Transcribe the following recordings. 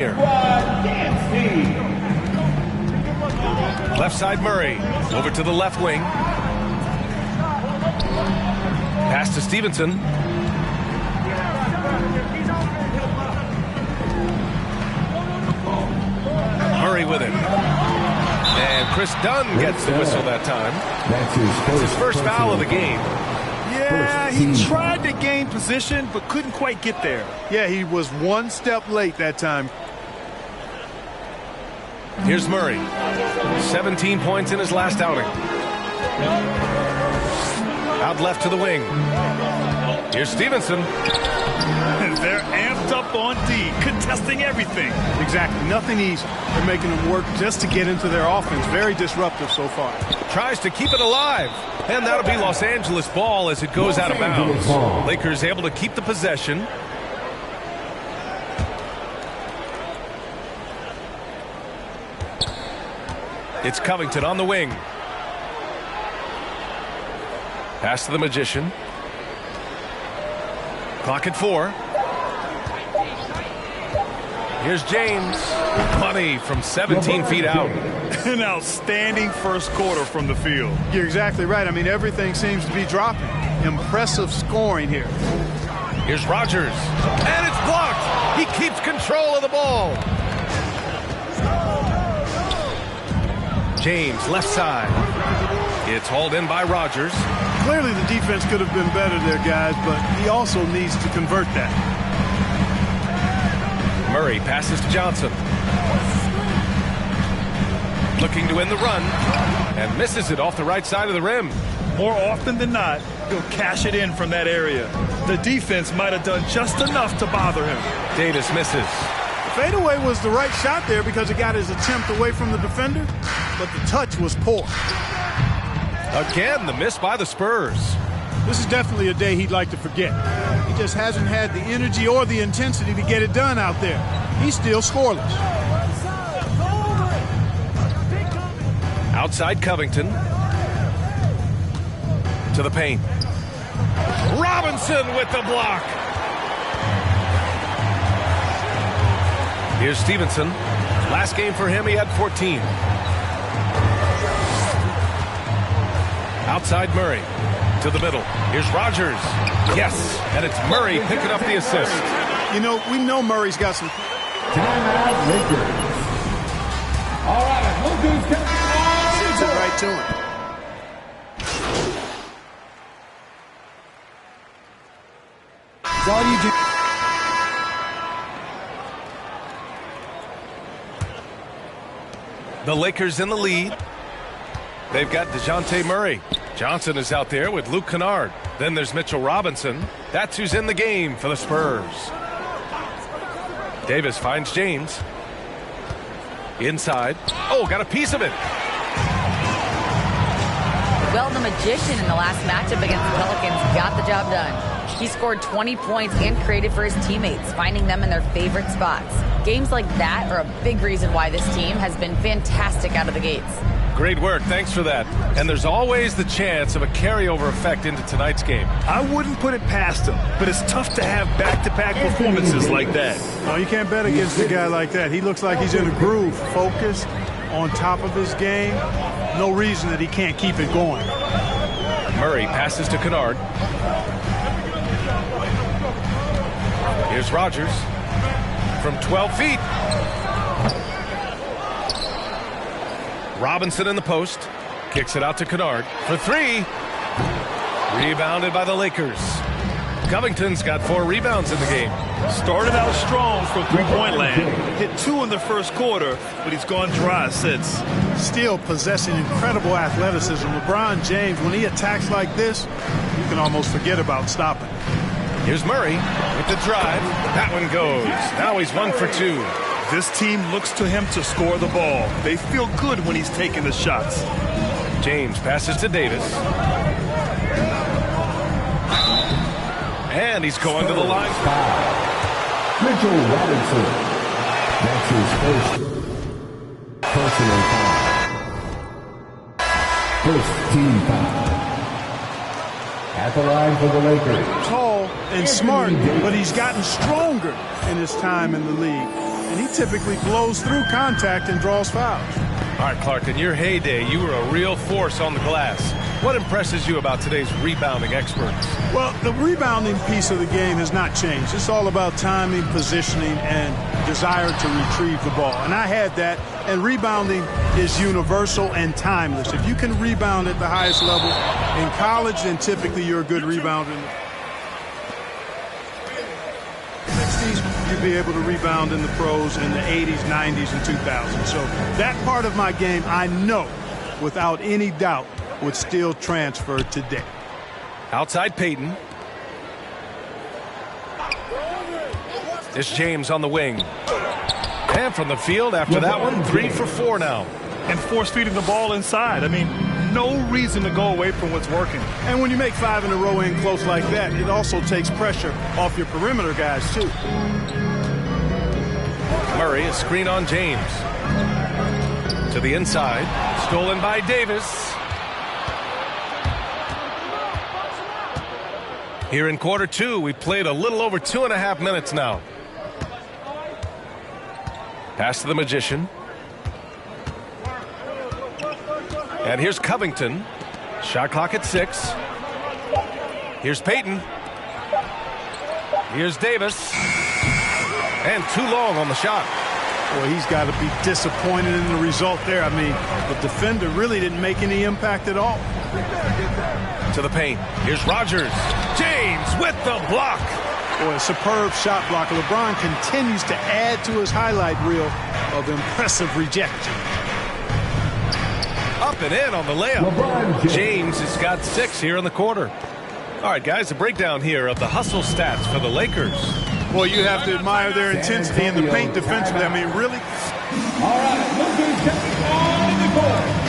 here. Left side Murray. Over to the left wing. Pass to Stevenson. Murray with it. And Chris Dunn gets the whistle that time. That's his first foul of the game. Yeah, he tried to gain position, but couldn't quite get there. Yeah, he was one step late that time. Here's Murray. 17 points in his last outing. Out left to the wing. Here's Stevenson. They're amped up on D, contesting everything. Exactly. Nothing easy. They're making them work just to get into their offense. Very disruptive so far. Tries to keep it alive. And that'll be Los Angeles ball as it goes out of bounds. Lakers able to keep the possession. It's Covington on the wing. Pass to the Magician. Clock at 4. Here's James. Money from 17 feet out. An outstanding first quarter from the field. You're exactly right. I mean, everything seems to be dropping. Impressive scoring here. Here's Rogers. And it's blocked. He keeps control of the ball. James, left side. It's hauled in by Rogers. Clearly the defense could have been better there, guys, but he also needs to convert that. Murray passes to Johnson. Looking to win the run and misses it off the right side of the rim. More often than not, he'll cash it in from that area. The defense might have done just enough to bother him. Davis misses. Fadeaway was the right shot there because it got his attempt away from the defender, but the touch was poor. Again, the miss by the Spurs. This is definitely a day he'd like to forget. He just hasn't had the energy or the intensity to get it done out there. He's still scoreless. Outside Covington. To the paint. Robinson with the block. Here's Stevenson. Last game for him, he had 14. Outside Murray. To the middle. Here's Rogers. Yes, and it's Murray picking up the assist. You know, we know Murray's got some... Timeout, Lakers. All right, Lakers sends it right to him. It's all you do. The Lakers in the lead. They've got DeJounte Murray. Johnson is out there with Luke Kennard. Then there's Mitchell Robinson. That's who's in the game for the Spurs. Davis finds James. Inside. Oh, got a piece of it. Well, the Magician in the last matchup against the Pelicans got the job done. He scored 20 points and created for his teammates, finding them in their favorite spots. Games like that are a big reason why this team has been fantastic out of the gates. Great work. Thanks for that. And there's always the chance of a carryover effect into tonight's game. I wouldn't put it past him, but it's tough to have back-to-back performances like that. No, you can't bet against a guy like that. He looks like he's in a groove, focused, on top of his game. No reason that he can't keep it going. Murray passes to Kennard. Here's Rogers from 12 feet. Robinson in the post. Kicks it out to Kennard for 3. Rebounded by the Lakers. Covington's got 4 rebounds in the game. Started out strong from three-point land. Hit 2 in the first quarter, but he's gone dry since. Still possessing incredible athleticism. LeBron James, when he attacks like this, you can almost forget about stopping. Here's Murray with the drive. That one goes. Now he's 1 for 2. This team looks to him to score the ball. They feel good when he's taking the shots. James passes to Davis. And he's going to the line. Mitchell Robinson. That's his first personal foul. First team foul. At the line for the Lakers. Tall and smart, but he's gotten stronger in his time in the league. and he typically blows through contact and draws fouls. All right, Clark, in your heyday, you were a real force on the glass. What impresses you about today's rebounding experts? Well, the rebounding piece of the game has not changed. It's all about timing, positioning, and desire to retrieve the ball. And I had that, and rebounding is universal and timeless. If you can rebound at the highest level in college, then typically you're a good rebounder. In the 60s, you'd be able to rebound in the pros in the 80s, 90s, and 2000s. So that part of my game, I know, without any doubt, would still transfer today. Outside Payton. It's James on the wing. And from the field after that one, 3 for 4 now. And force-feeding the ball inside. I mean, no reason to go away from what's working. And when you make 5 in a row in close like that, it also takes pressure off your perimeter guys, too. Murray, a screen on James. To the inside. Stolen by Davis. Here in quarter 2, we played a little over 2.5 minutes now. Pass to the Magician. And here's Covington. Shot clock at 6. Here's Payton. Here's Davis. And too long on the shot. Boy, he's got to be disappointed in the result there. I mean, the defender really didn't make any impact at all. To the paint. Here's Rogers. James with the block. Boy, a superb shot block. LeBron continues to add to his highlight reel of impressive rejection. Up and in on the layup. James has got 6 here in the quarter. All right, guys, a breakdown here of the hustle stats for the Lakers. Well, you have to admire their intensity in the paint defensively. I mean, really. All right, Lakers on the court.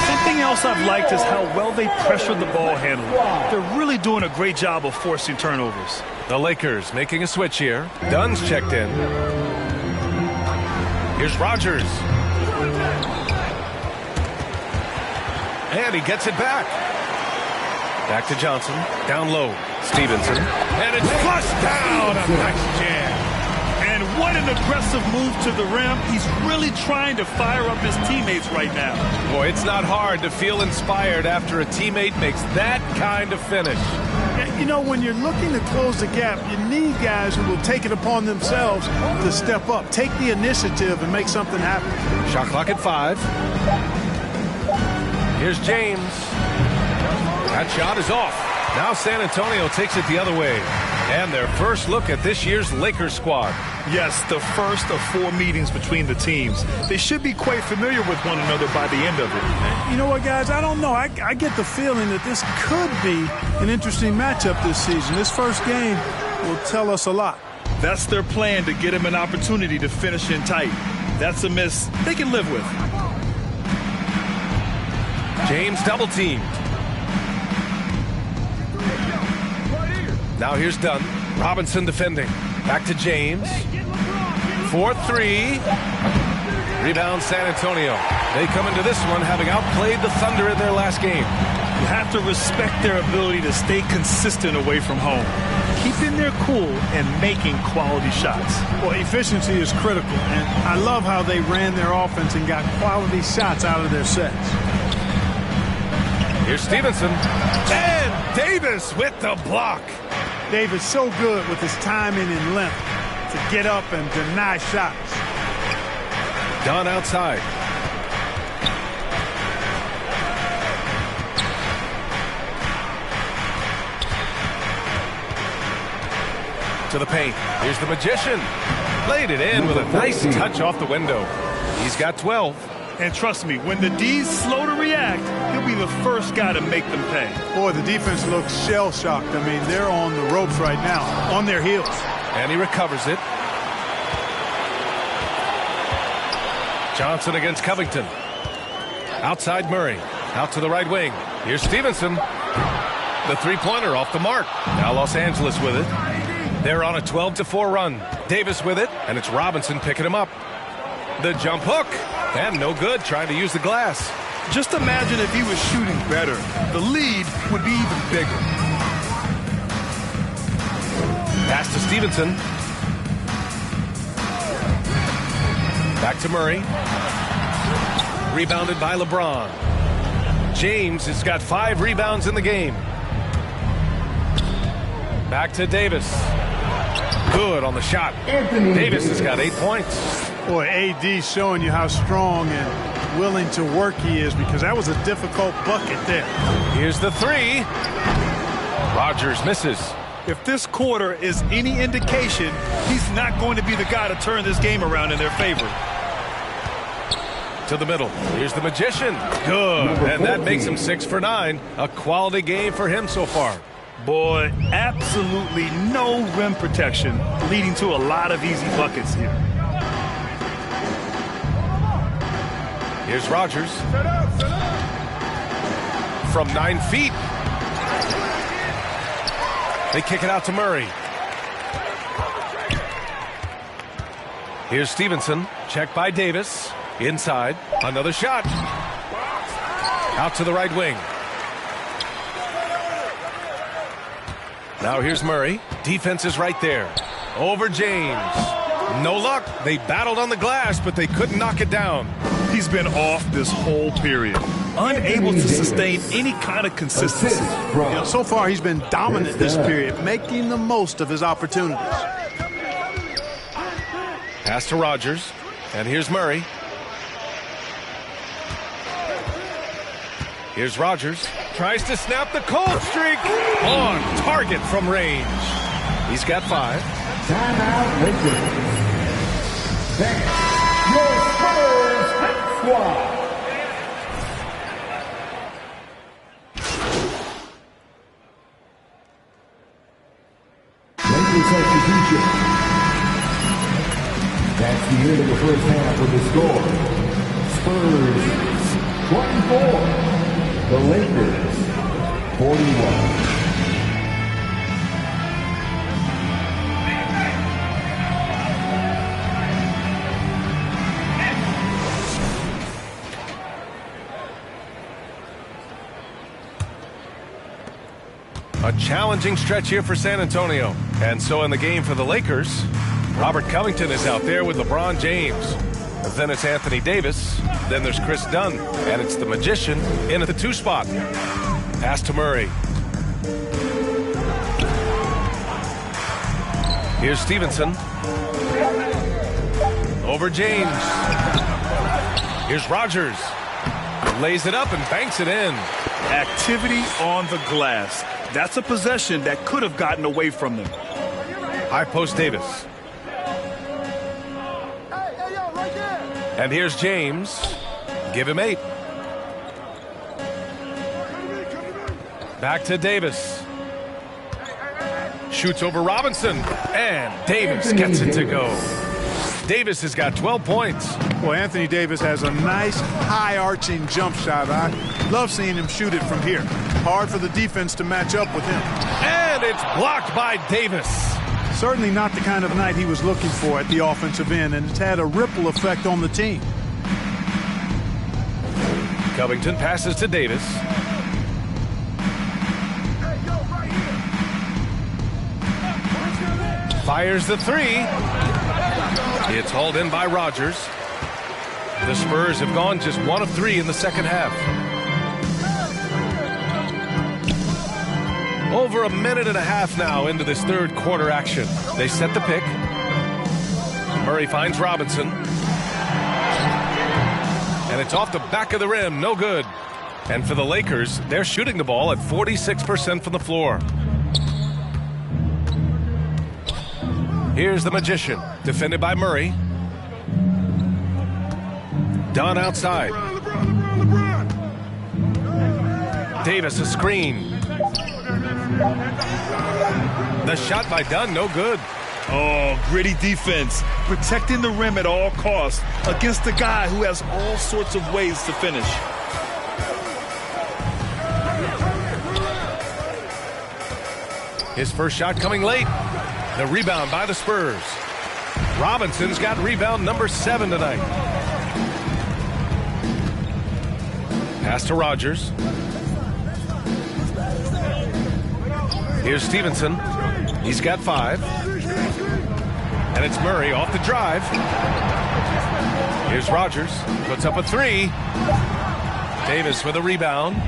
Something else I've liked is how well they pressured the ball handler. They're really doing a great job of forcing turnovers. The Lakers making a switch here. Dunn's checked in. Here's Rogers. And he gets it back. Back to Johnson. Down low. Stevenson. And it's flushed down. A nice jam. And what an aggressive move to the rim. He's really trying to fire up his teammates right now. Boy, it's not hard to feel inspired after a teammate makes that kind of finish. You know, when you're looking to close the gap, you need guys who will take it upon themselves to step up, take the initiative, and make something happen. Shot clock at 5. Here's James. That shot is off. Now San Antonio takes it the other way. And their first look at this year's Lakers squad. Yes, the first of 4 meetings between the teams. They should be quite familiar with one another by the end of it. You know what, guys? I don't know. I get the feeling that this could be an interesting matchup this season. This first game will tell us a lot. That's their plan, to get him an opportunity to finish in tight. That's a miss they can live with. James double teamed. Now here's Dunn. Robinson defending. Back to James. 4-3. Rebound San Antonio. They come into this one having outplayed the Thunder in their last game. You have to respect their ability to stay consistent away from home, keeping their cool and making quality shots. Well, efficiency is critical, and I love how they ran their offense and got quality shots out of their sets. Here's Stevenson. And Davis with the block. Davis so good with his timing and length to get up and deny shots. Dunn outside. To the paint. Here's the Magician. Laid it in with a nice touch off the window. He's got 12. And trust me, when the D's slow to react, he'll be the first guy to make them pay. Boy, the defense looks shell-shocked. I mean, they're on the ropes right now, on their heels. And he recovers it. Johnson against Covington. Outside Murray. Out to the right wing. Here's Stevenson. The three-pointer off the mark. Now Los Angeles with it. They're on a 12-4 run. Davis with it, and it's Robinson picking him up. The jump hook. And no good, trying to use the glass. Just imagine if he was shooting better. The lead would be even bigger. Pass to Stevenson. Back to Murray. Rebounded by LeBron. James has got 5 rebounds in the game. Back to Davis. Good on the shot. Davis has got 8 points. Boy, AD showing you how strong and willing to work he is, because that was a difficult bucket there. Here's the 3. Rogers misses. If this quarter is any indication, he's not going to be the guy to turn this game around in their favor. To the middle. Here's the Magician. Good. And that makes him 6 for 9. A quality game for him so far. Boy, absolutely no rim protection, leading to a lot of easy buckets here. Here's Rogers. From 9 feet. They kick it out to Murray. Here's Stevenson. Checked by Davis. Inside. Another shot. Out to the right wing. Now here's Murray. Defense is right there. Over James. No luck. They battled on the glass, but they couldn't knock it down. He's been off this whole period. Unable to sustain any kind of consistency. So far, he's been dominant this period, making the most of his opportunities. Pass to Rogers. And here's Murray. Here's Rogers. Tries to snap the cold streak. On target from range. He's got 5. Timeout, Lakers. Next, your Spurs squad. Lakers substitution. That's the end of the first half with the score. Spurs 24. The Lakers 41. A challenging stretch here for San Antonio. And so in the game for the Lakers, Robert Covington is out there with LeBron James. Then it's Anthony Davis. Then there's Chris Dunn. And it's the Magician in at the 2 spot. Pass to Murray. Here's Stevenson. Over James. Here's Rogers. Lays it up and banks it in. Activity on the glass. That's a possession that could have gotten away from them. High post Davis. And here's James. Give him 8. Back to Davis. Shoots over Robinson. And Davis gets it to go. Davis has got 12 points. Well, Anthony Davis has a nice high-arching jump shot. I love seeing him shoot it from here. Hard for the defense to match up with him. And it's blocked by Davis. Certainly not the kind of night he was looking for at the offensive end, and it's had a ripple effect on the team. Covington passes to Davis. Fires the 3. It's hauled in by Rogers. The Spurs have gone just 1 of 3 in the second half. Over a minute and a half now into this third quarter action. They set the pick. Murray finds Robinson. And it's off the back of the rim. No good. And for the Lakers, they're shooting the ball at 46% from the floor. Here's the Magician, defended by Murray. Dunn outside. Davis a screen. The shot by Dunn, no good. Oh, gritty defense. Protecting the rim at all costs against a guy who has all sorts of ways to finish. His first shot coming late. The rebound by the Spurs. Robinson's got rebound number 7 tonight. Pass to Rogers. Here's Stevenson. He's got 5. And it's Murray off the drive. Here's Rogers. Puts up a three. Davis with a rebound.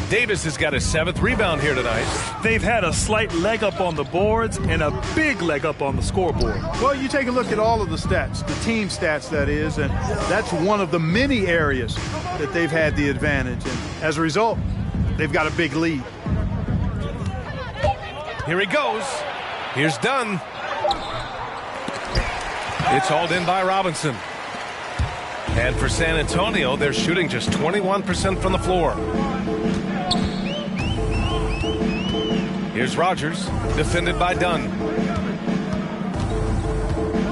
Davis has got his 7th rebound here tonight. They've had a slight leg up on the boards and a big leg up on the scoreboard. Well, you take a look at all of the stats, the team stats that is, and that's one of the many areas that they've had the advantage. And as a result, they've got a big lead. Here he goes. Here's Dunn. It's hauled in by Robinson. And for San Antonio, they're shooting just 21% from the floor. Here's Rogers, defended by Dunn.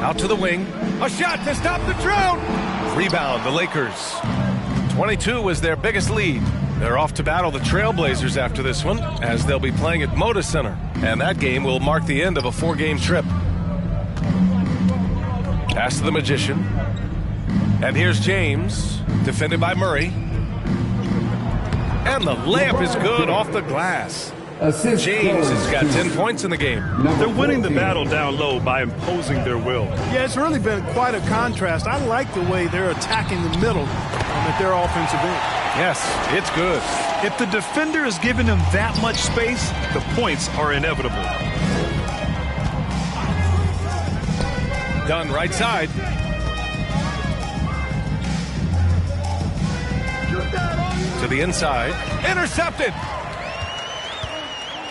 Out to the wing. A shot to stop the drought. Rebound, the Lakers. 22 was their biggest lead. They're off to battle the Trailblazers after this one, as they'll be playing at Moda Center. And that game will mark the end of a 4-game trip. Pass to the Magician. And here's James, defended by Murray. And the layup is good off the glass. James has got 10 points in the game. They're winning the battle down low by imposing their will. Yeah, it's really been quite a contrast. I like the way they're attacking the middle at their offensive end. Yes, it's good. If the defender is giving them that much space, the points are inevitable. Dunn right side. To the inside. Intercepted.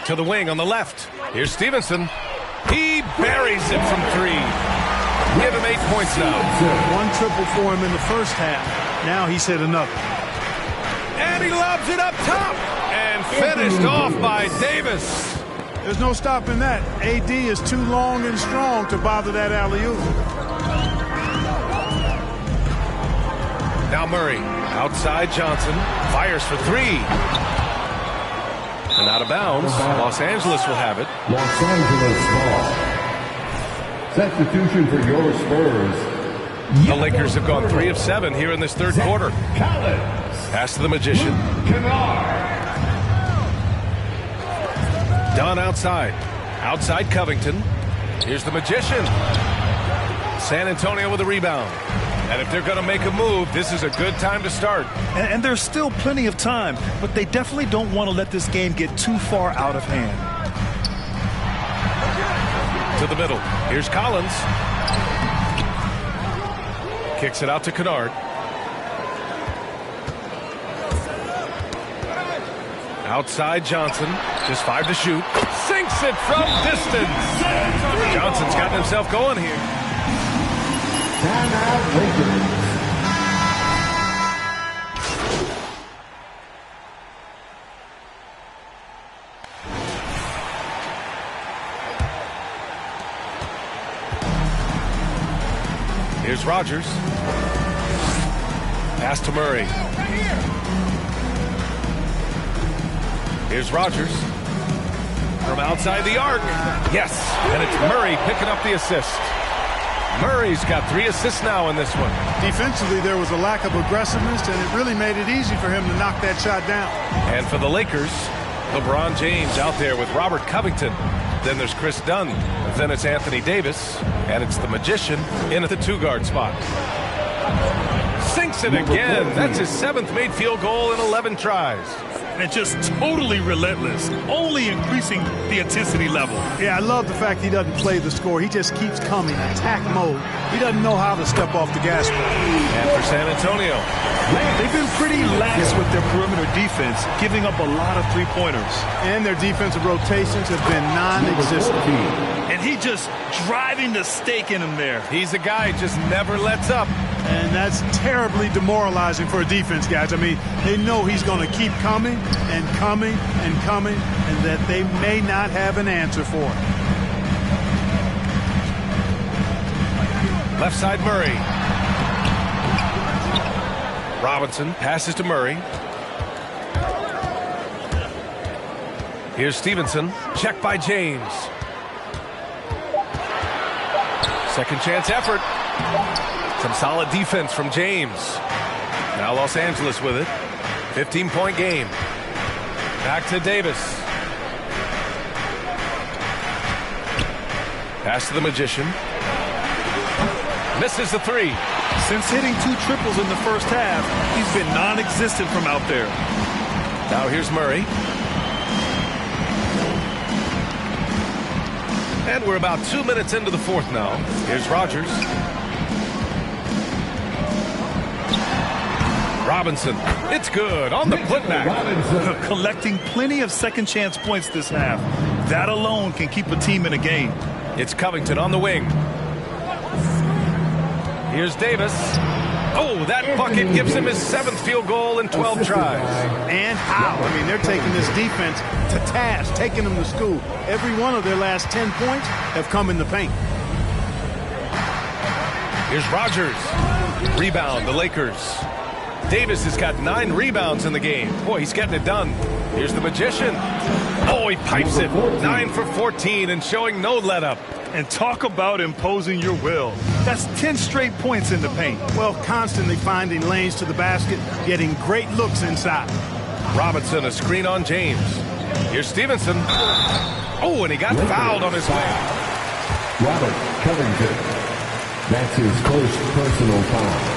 To the wing on the left. Here's Stevenson. He buries it from 3. Give him 8 points now. 1 triple for him in the first half. Now he's hit another. And he lobs it up top. And finished off by Davis. There's no stopping that. AD is too long and strong to bother that alley-oop. Now Murray. Outside Johnson. Fires for 3. And out of bounds. Los Angeles will have it. Los Angeles ball. Substitution for your Spurs. The Lakers have gone 3 of 7 here in this third quarter. Pass to the Magician. Dunn outside. Outside Covington. Here's the Magician. San Antonio with a rebound. And if they're going to make a move, this is a good time to start. And there's still plenty of time, but they definitely don't want to let this game get too far out of hand. To the middle. Here's Collins. Kicks it out to Kennard. Outside Johnson. Just 5 to shoot. Sinks it from distance. Johnson's gotten himself going here. Timeout Lakers. Here's Rogers. Pass to Murray. Here's Rogers. From outside the arc. Yes, and it's Murray picking up the assist. Murray's got 3 assists now in this one. Defensively, there was a lack of aggressiveness, and it really made it easy for him to knock that shot down. And for the Lakers, LeBron James out there with Robert Covington. Then there's Chris Dunn. Then it's Anthony Davis. And it's the Magician in at the 2-guard spot. Sinks it again. That's his 7th made field goal in 11 tries. And just totally relentless, only increasing the intensity level. Yeah, I love the fact he doesn't play the score. He just keeps coming, attack mode. He doesn't know how to step off the gas pedal. And for San Antonio, they've been pretty lax with their perimeter defense, giving up a lot of 3-pointers. And their defensive rotations have been non-existent. And he just driving the stake in him there. he's a guy who just never lets up. And that's terribly demoralizing for a defense, guys. I mean, they know he's going to keep coming and coming and coming, and that they may not have an answer for it. Left side Murray. Robinson passes to Murray. Here's Stevenson. Checked by James. Second chance effort. Some solid defense from James. Now Los Angeles with it. 15-point game. Back to Davis. Pass to the Magician. Misses the 3. Since hitting 2 triples in the first half, he's been non-existent from out there. Now here's Murray. And we're about 2 minutes into the fourth now. Here's Rogers. Robinson. It's good on the putback. Collecting plenty of second chance points this half. That alone can keep a team in a game. It's Covington on the wing. Here's Davis. Oh, that bucket gives him his 7th field goal in 12 tries. And how? I mean, they're taking this defense to task, taking them to school. Every one of their last 10 points have come in the paint. Here's Rogers. Rebound, the Lakers. Davis has got 9 rebounds in the game. Boy, he's getting it done. Here's the Magician. Oh, he pipes it. 9 for 14 and showing no let-up. And talk about imposing your will. That's 10 straight points in the paint. Well, constantly finding lanes to the basket, getting great looks inside. Robinson, a screen on James. Here's Stevenson. Oh, and he got fouled on his way. Robert Covington. That's his first personal foul.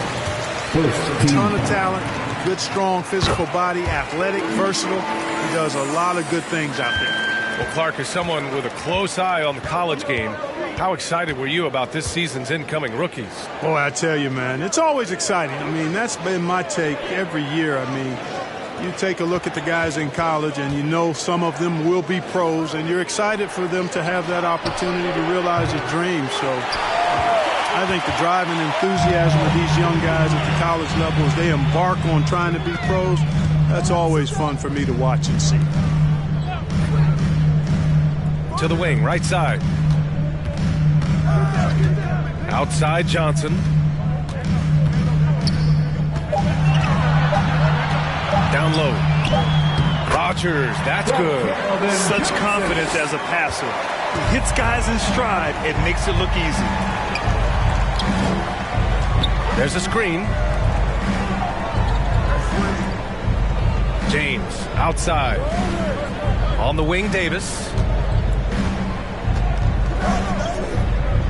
A ton of talent, good, strong, physical body, athletic, versatile. He does a lot of good things out there. Well, Clark, as someone with a close eye on the college game, how excited were you about this season's incoming rookies? Boy, I tell you, man, it's always exciting. I mean, that's been my take every year. I mean, you take a look at the guys in college and you know some of them will be pros, and you're excited for them to have that opportunity to realize a dream. So I think the drive and enthusiasm of these young guys at the college level as they embark on trying to be pros, that's always fun for me to watch and see. To the wing, right side. Outside Johnson. Down low. Rogers, that's good. Such confidence as a passer. He hits guys in stride and makes it look easy. There's a screen. James, outside. On the wing, Davis.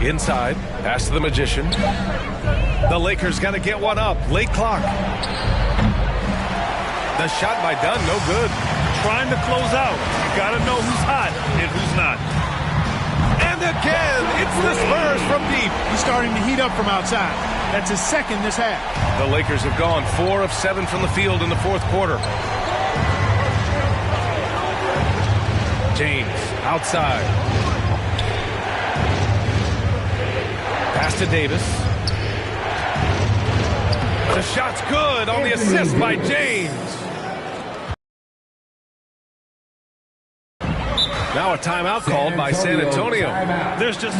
Inside, pass to the Magician. The Lakers got to get one up. Late clock. The shot by Dunn, no good. Trying to close out. You got to know who's hot and who's not. And again, it's the Spurs from deep. He's starting to heat up from outside. That's his second this half. The Lakers have gone 4 of 7 from the field in the fourth quarter. James, outside. Pass to Davis. The shot's good on the assist by James. Now a timeout called by San Antonio. There's just...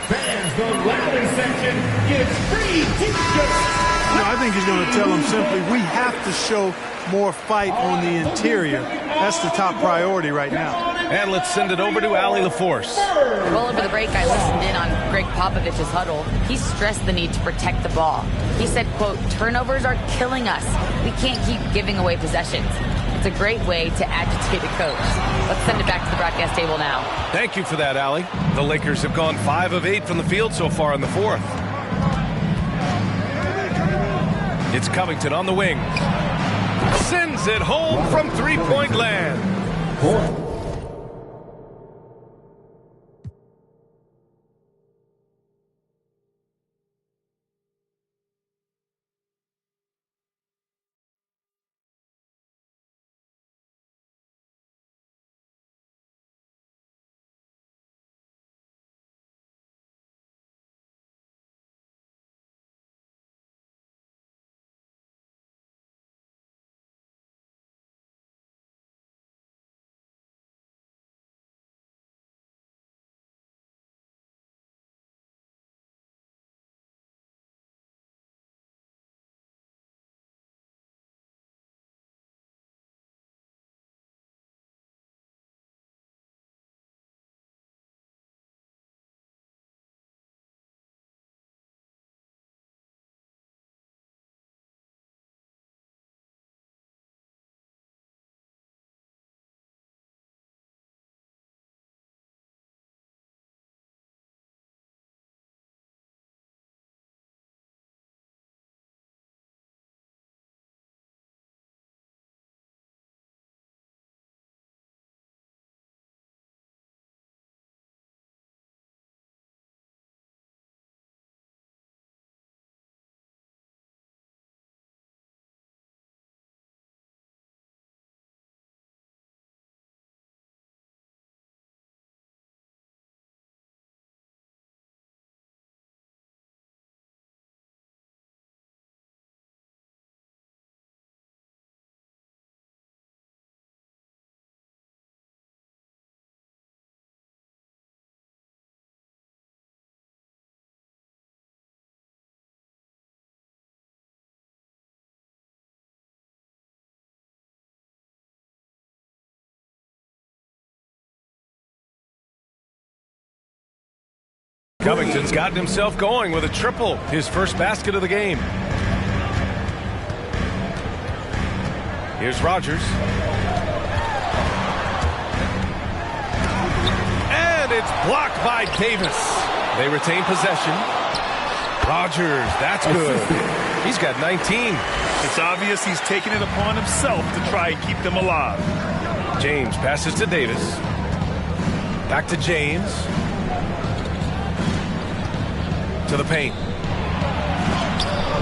Fans, the Rally section gets free t-shirts. I think he's going to tell them simply, we have to show more fight on the interior. That's the top priority right now. And let's send it over to Allie LaForce. Well, over the break, I listened in on Greg Popovich's huddle. He stressed the need to protect the ball. He said, quote, turnovers are killing us. We can't keep giving away possessions. It's a great way to agitate a coach. Let's send it back to the broadcast table now. Thank you for that, Allie. The Lakers have gone 5 of 8 from the field so far in the fourth. It's Covington on the wing. Sends it home from three-point land. Covington's gotten himself going with a triple, his first basket of the game. Here's Rogers. And it's blocked by Davis. They retain possession. Rogers, that's good. He's got 19. It's obvious he's taking it upon himself to try and keep them alive. James passes to Davis. Back to James. To the paint.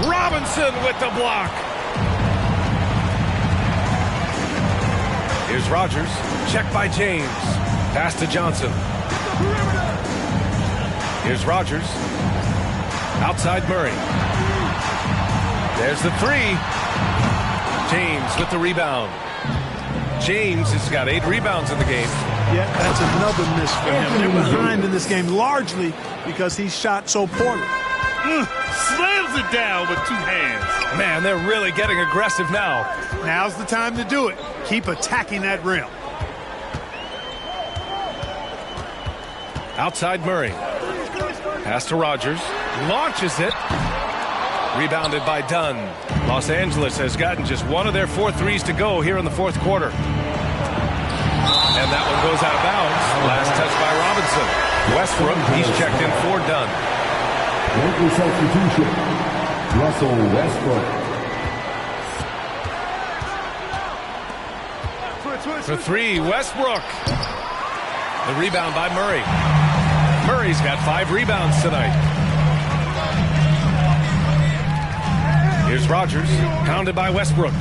Robinson with the block. Here's Rogers. Checked by James. Pass to Johnson. Here's Rogers. Outside Murray. There's the three. James with the rebound. James has got 8 rebounds in the game. Yeah, that's another miss for him. They're behind in this game largely because he shot so poorly. Slams it down with 2 hands. Man, they're really getting aggressive now. Now's the time to do it. Keep attacking that rim. Outside Murray. Pass to Rogers. Launches it. Rebounded by Dunn. Los Angeles has gotten just 1 of their 4 threes to go here in the 4th quarter. And that one goes out of bounds. Last touch by Robinson. Westbrook, he's checked in for Dunn. Local substitution, Russell Westbrook. For 3, Westbrook. The rebound by Murray. Murray's got 5 rebounds tonight. Here's Rogers, pounded by Westbrook.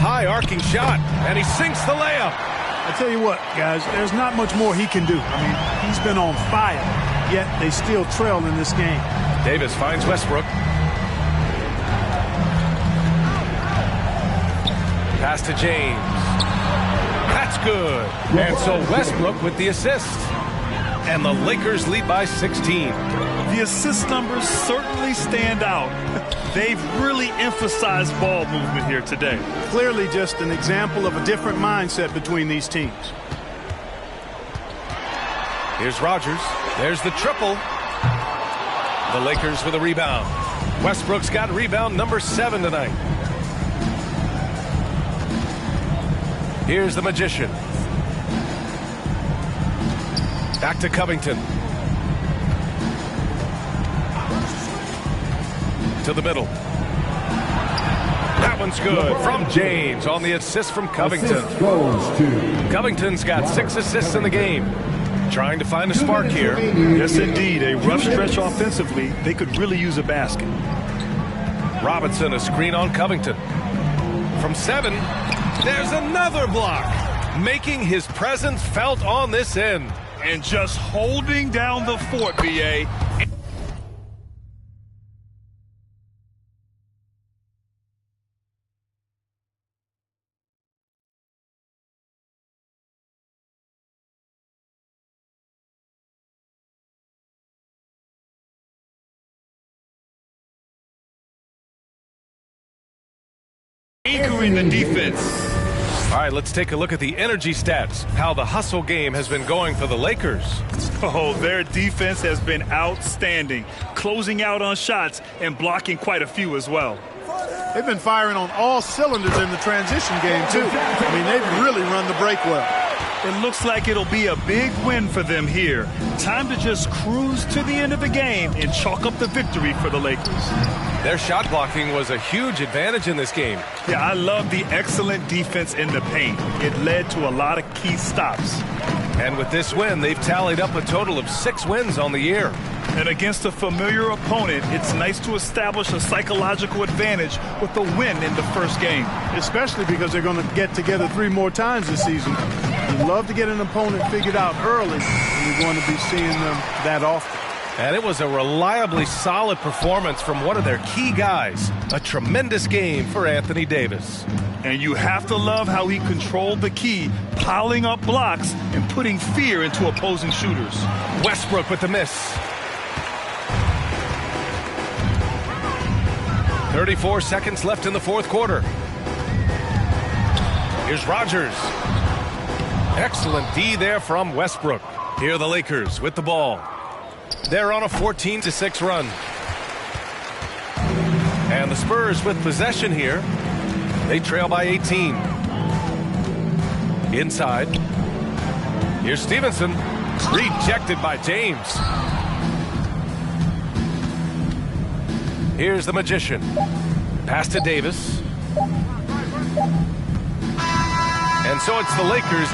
High arcing shot, and he sinks the layup. I tell you what, guys, there's not much more he can do. I mean, he's been on fire, yet they still trail in this game. Davis finds Westbrook. Pass to James. That's good. And so Westbrook with the assist. And the Lakers lead by 16. The assist numbers certainly stand out. They've really emphasized ball movement here today. Clearly just an example of a different mindset between these teams. Here's Rogers. There's the triple. The Lakers with a rebound. Westbrook's got rebound number 7 tonight. Here's the Magician. Back to Covington. To the middle. That one's good from James on the assist from Covington. Assist goes to Covington's got 6 assists in the game. Trying to find a spark here. Yes, indeed. A rough stretch offensively. They could really use a basket. Robinson, a screen on Covington. From 7, there's another block. Making his presence felt on this end. And just holding down the fort, B.A. Anchoring the defense. All right, let's take a look at the energy stats. How the hustle game has been going for the Lakers. Oh, their defense has been outstanding, closing out on shots and blocking quite a few as well. They've been firing on all cylinders in the transition game, too. I mean, they've really run the break well. It looks like it'll be a big win for them here. Time to just cruise to the end of the game and chalk up the victory for the Lakers. Their shot blocking was a huge advantage in this game. Yeah, I love the excellent defense in the paint. It led to a lot of key stops. And with this win, they've tallied up a total of 6 wins on the year. And against a familiar opponent, it's nice to establish a psychological advantage with a win in the first game. Especially because they're going to get together 3 more times this season. You love to get an opponent figured out early, and you're going to be seeing them that often. And it was a reliably solid performance from one of their key guys. A tremendous game for Anthony Davis. And you have to love how he controlled the key, piling up blocks and putting fear into opposing shooters. Westbrook with the miss. 34 seconds left in the 4th quarter. Here's Rogers. Excellent D there from Westbrook. Here are the Lakers with the ball. They're on a 14-6 run. And the Spurs with possession here. They trail by 18. Inside. Here's Stevenson. Rejected by James. Here's the Magician. Pass to Davis. And so it's the Lakers.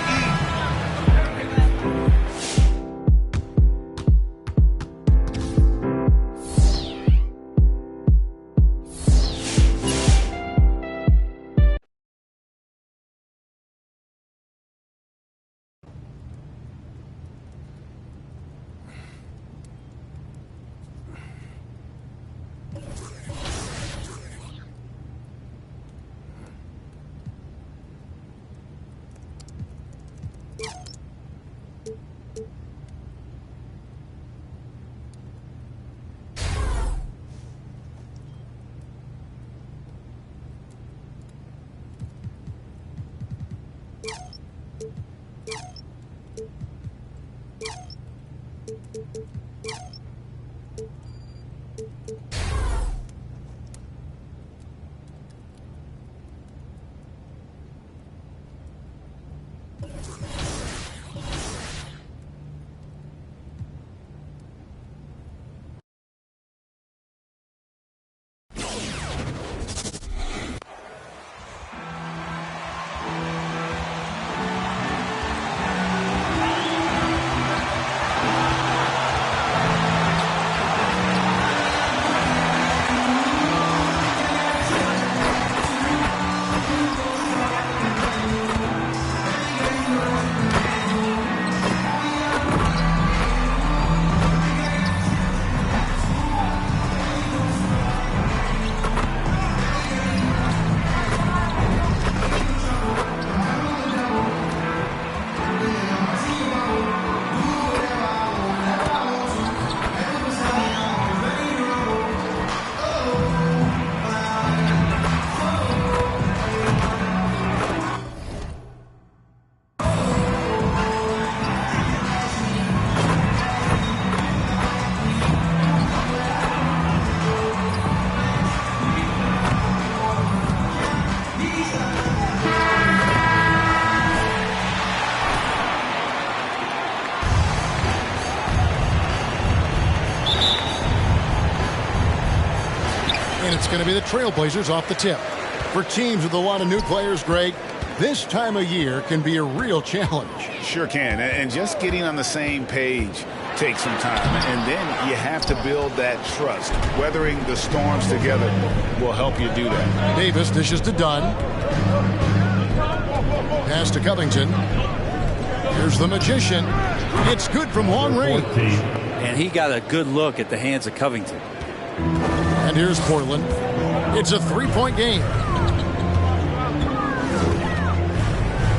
And it's going to be the Trailblazers off the tip. For teams with a lot of new players, Greg, this time of year can be a real challenge. Sure can. And just getting on the same page takes some time. And then you have to build that trust. Weathering the storms together will help you do that. Davis dishes to Dunn. Pass to Covington. Here's the Magician. It's good from long range. And he got a good look at the hands of Covington. And here's Portland. It's a three-point game.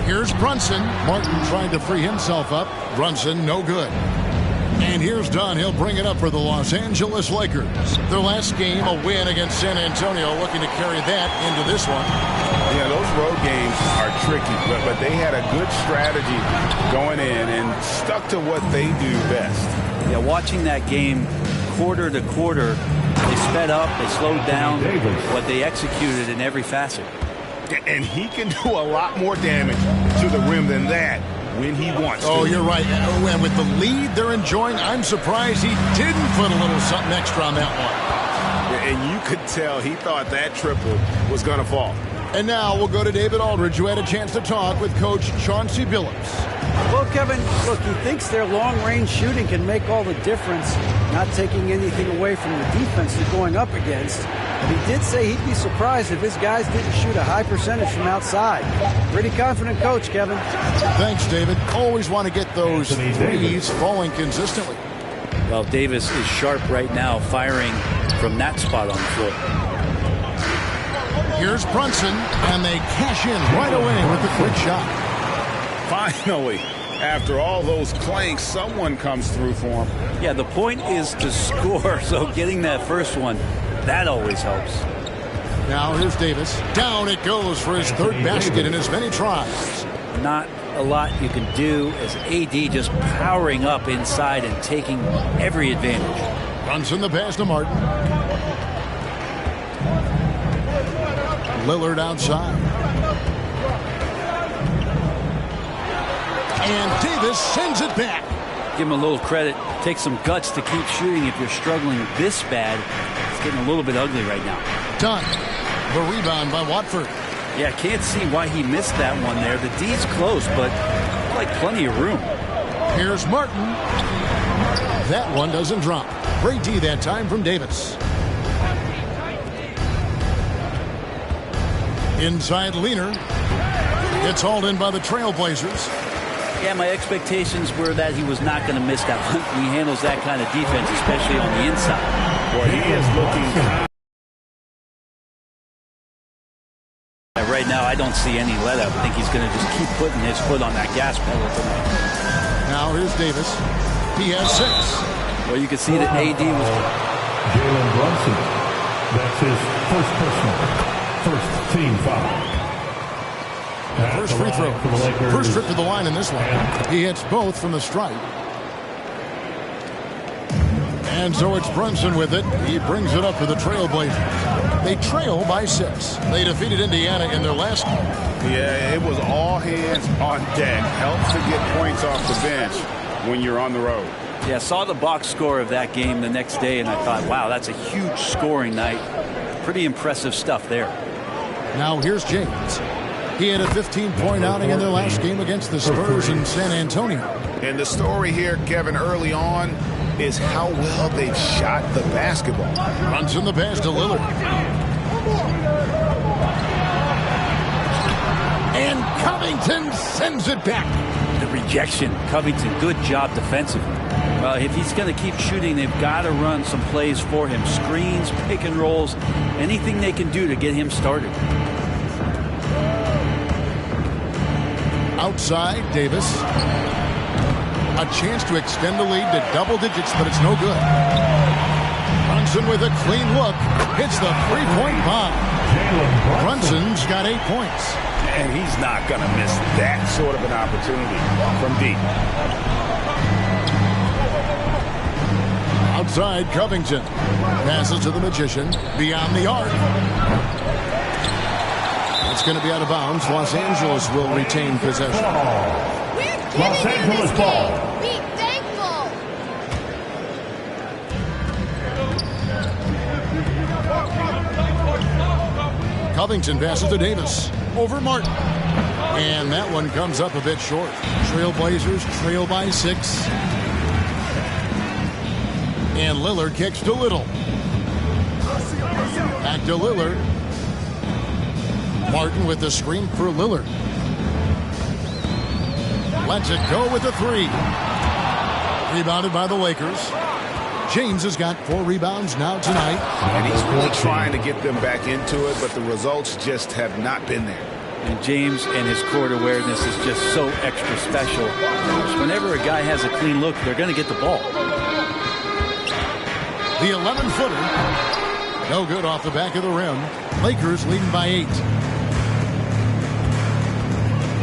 Here's Brunson. Martin trying to free himself up. Brunson, no good. And here's Dunn. He'll bring it up for the Los Angeles Lakers. Their last game, a win against San Antonio, looking to carry that into this one. Yeah, those road games are tricky, but they had a good strategy going in and stuck to what they do best. Yeah, watching that game quarter to quarter, they sped up, they slowed down, but they executed in every facet. And he can do a lot more damage to the rim than that when he wants to. Oh, you're right. And with the lead they're enjoying, I'm surprised he didn't put a little something extra on that one. And you could tell he thought that triple was going to fall. And now we'll go to David Aldridge, who had a chance to talk with Coach Chauncey Billups. Well, Kevin, look, he thinks their long-range shooting can make all the difference, not taking anything away from the defense they're going up against. But he did say he'd be surprised if his guys didn't shoot a high percentage from outside. Pretty confident coach, Kevin. Thanks, David. Always want to get those threes falling consistently. Well, Davis is sharp right now, firing from that spot on the floor. Here's Brunson, and they cash in right away with a quick shot. Finally, after all those planks, someone comes through for him. Yeah, the point is to score, so getting that first one, that always helps. Now here's Davis. Down it goes for his third basket in as many tries. Not a lot you can do as AD just powering up inside and taking every advantage. Brunson the pass to Martin. Lillard outside. And Davis sends it back. Give him a little credit. Take some guts to keep shooting if you're struggling this bad. It's getting a little bit ugly right now. Done. The rebound by Watford. Yeah, can't see why he missed that one there. The D's close, but like plenty of room. Here's Martin. That one doesn't drop. Great D that time from Davis. Inside Leaner. It's hauled in by the Trailblazers. Yeah, my expectations were that he was not going to miss that one. He handles that kind of defense, especially on the inside. Boy, he is looking. Right now, I don't see any let up. I think he's going to just keep putting his foot on that gas pedal tonight. Now here's Davis. He has 6. Well, you can see that AD was. Jalen Brunson. That's his first personal. First team foul. First free throw. First trip to the line in this one. He hits both from the stripe. And so it's Brunson with it. He brings it up to the Trailblazers. They trail by 6. They defeated Indiana in their last game. Yeah, it was all hands on deck. Helps to get points off the bench when you're on the road. Yeah, saw the box score of that game the next day, and I thought, wow, that's a huge scoring night. Pretty impressive stuff there. Now here's James. He had a 15-point outing in their last game against the Spurs in San Antonio. And the story here, Kevin, early on is how well they've shot the basketball. Brunson the pass to Lillard. And Covington sends it back. The rejection. Covington, good job defensively. Well, if he's going to keep shooting, they've got to run some plays for him. Screens, pick and rolls, anything they can do to get him started. Outside, Davis. A chance to extend the lead to double digits, but it's no good. Brunson with a clean look. Hits the three-point bomb. Brunson's got 8 points. And he's not going to miss that sort of an opportunity from deep. Outside, Covington. Passes to the Magician. Beyond the arc. It's going to be out of bounds. Los Angeles will retain possession. Los Angeles ball. Be thankful. Covington passes to Davis. Over Martin. And that one comes up a bit short. Trailblazers trail by 6. And Lillard kicks to Little. Back to Lillard. Martin with the screen for Lillard. Lets it go with a 3. Rebounded by the Lakers. James has got 4 rebounds now tonight. And he's really trying to get them back into it, but the results just have not been there. And James and his court awareness is just so extra special. Whenever a guy has a clean look, they're going to get the ball. The 11-footer. No good off the back of the rim. Lakers leading by 8.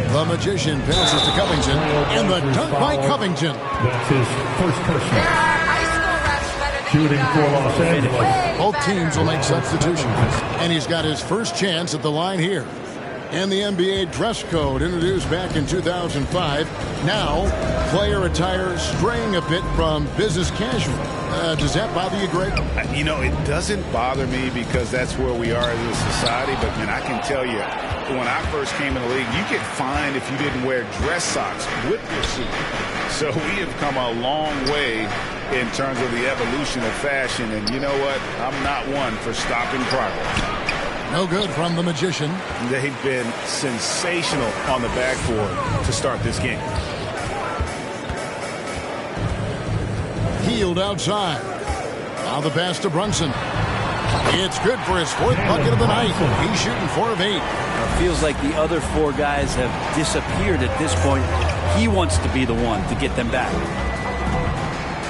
The Magician passes to Covington. And the dunk by Covington. That's his first personal. Shooting for Los Angeles. Both teams will make substitutions. And he's got his first chance at the line here. And the NBA dress code introduced back in 2005. Now, player attire straying a bit from business casual. Does that bother you, Greg? You know, it doesn't bother me because that's where we are as a society. But, man, I can tell you, when I first came in the league, you get fined if you didn't wear dress socks with your suit. So we have come a long way in terms of the evolution of fashion. And you know what? I'm not one for stopping progress. No good from the Magician. They've been sensational on the backboard to start this game. Healed outside. Now the pass to Brunson. It's good for his 4th bucket of the night. He's shooting 4 of 8. It feels like the other 4 guys have disappeared at this point. He wants to be the one to get them back.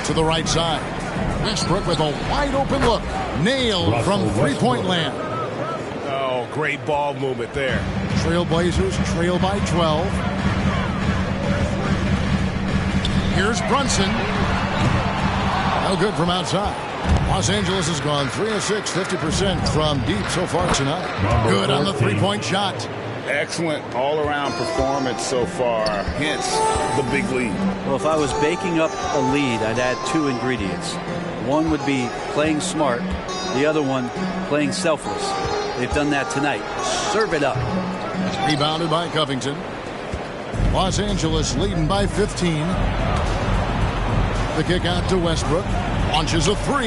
To the right side. Westbrook with a wide open look. Nailed from three-point land. Oh, great ball movement there. Trailblazers trail by 12. Here's Brunson. No good from outside. Los Angeles has gone 3 of 6, 50% from deep so far tonight. Good on the three-point shot. Excellent all-around performance so far, hence the big lead. Well, if I was baking up a lead, I'd add 2 ingredients. One would be playing smart. The other one, playing selfless. They've done that tonight. Serve it up. Rebounded by Covington. Los Angeles leading by 15. The kick out to Westbrook. Launches a 3.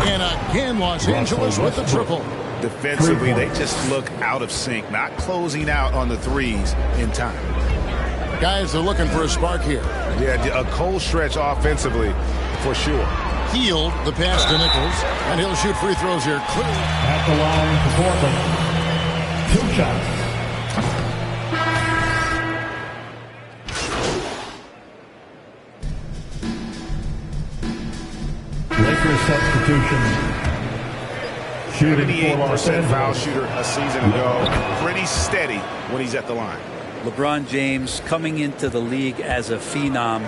And again, Los Angeles with the triple. Defensively, they just look out of sync, not closing out on the threes in time. Guys, they're looking for a spark here. Yeah, a cold stretch offensively, for sure. Healed the pass to Nichols, and he'll shoot free throws here. Clear. At the line for Portland. 2 shots. Lakers substitution. 38% foul shooter a season ago. Pretty steady when he's at the line. LeBron James, coming into the league as a phenom,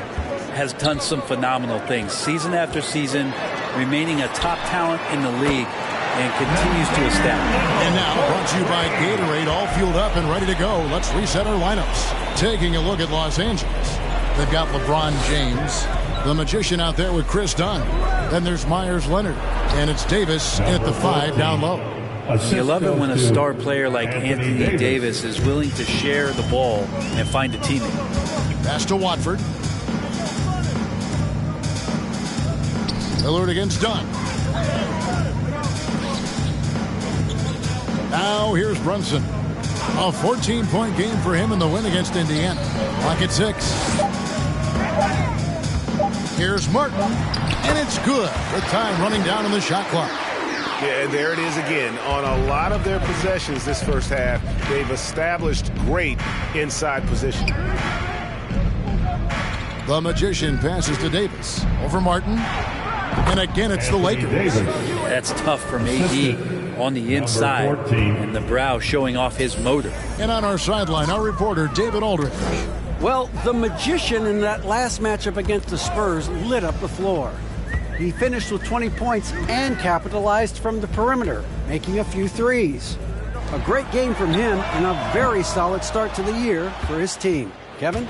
has done some phenomenal things. Season after season, remaining a top talent in the league and continues to establish. And now, brought to you by Gatorade, all fueled up and ready to go. Let's reset our lineups. Taking a look at Los Angeles. They've got LeBron James, the Magician out there with Chris Dunn. Then there's Myers Leonard, and it's Davis at the 5 down low. You love it when a star player like Anthony Davis is willing to share the ball and find a teammate. Pass to Watford. Lillard against Dunn. Now here's Brunson. A 14-point game for him in the win against Indiana. Clock at 6. Here's Martin, and it's good with time running down on the shot clock. Yeah, there it is again. On a lot of their possessions this first half, they've established great inside position. The Magician passes to Davis. Over Martin. And again, it's the Lakers. That's tough from AD on the inside. And the brow showing off his motor. And on our sideline, our reporter, David Aldridge. Well, the Magician in that last matchup against the Spurs lit up the floor. He finished with 20 points and capitalized from the perimeter, making a few threes. A great game from him and a very solid start to the year for his team. Kevin?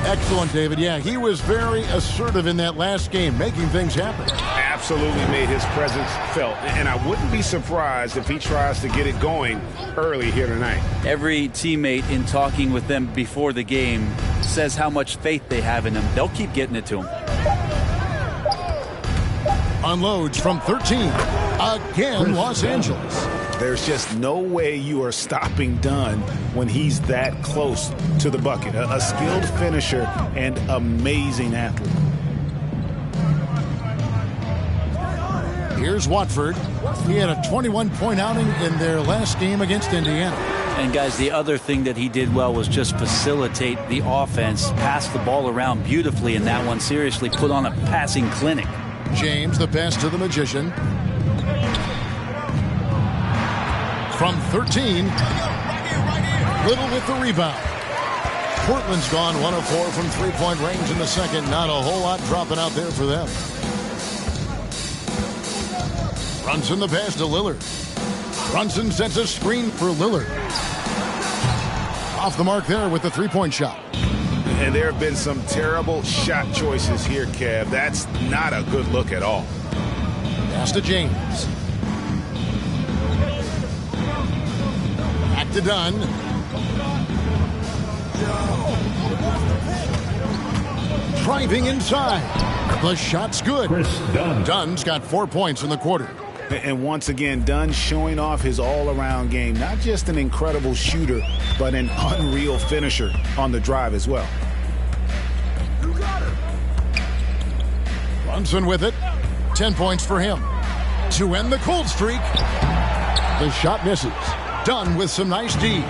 Excellent, David. Yeah, he was very assertive in that last game, making things happen. Absolutely made his presence felt. And I wouldn't be surprised if he tries to get it going early here tonight. Every teammate in talking with them before the game says how much faith they have in him. They'll keep getting it to him. Unloads from 13. Again, Los Angeles. There's just no way you are stopping Dunn when he's that close to the bucket. A skilled finisher and amazing athlete. Here's Watford. He had a 21-point outing in their last game against Indiana. And guys, the other thing that he did well was just facilitate the offense, pass the ball around beautifully in that one. Seriously, put on a passing clinic. James, the pass to the Magician. From 13, Little with the rebound. Portland's gone 1 of 4 from three-point range in the second. Not a whole lot dropping out there for them. Brunson the pass to Lillard. Brunson sets a screen for Lillard. Off the mark there with the three-point shot. And there have been some terrible shot choices here, Kev. That's not a good look at all. Pass to James. Back to Dunn. Driving inside. The shot's good. Dunn's got 4 points in the quarter. And once again, Dunn showing off his all-around game. Not just an incredible shooter, but an unreal finisher on the drive as well. Brunson with it. 10 points for him. To end the cold streak. The shot misses. Dunn with some nice D.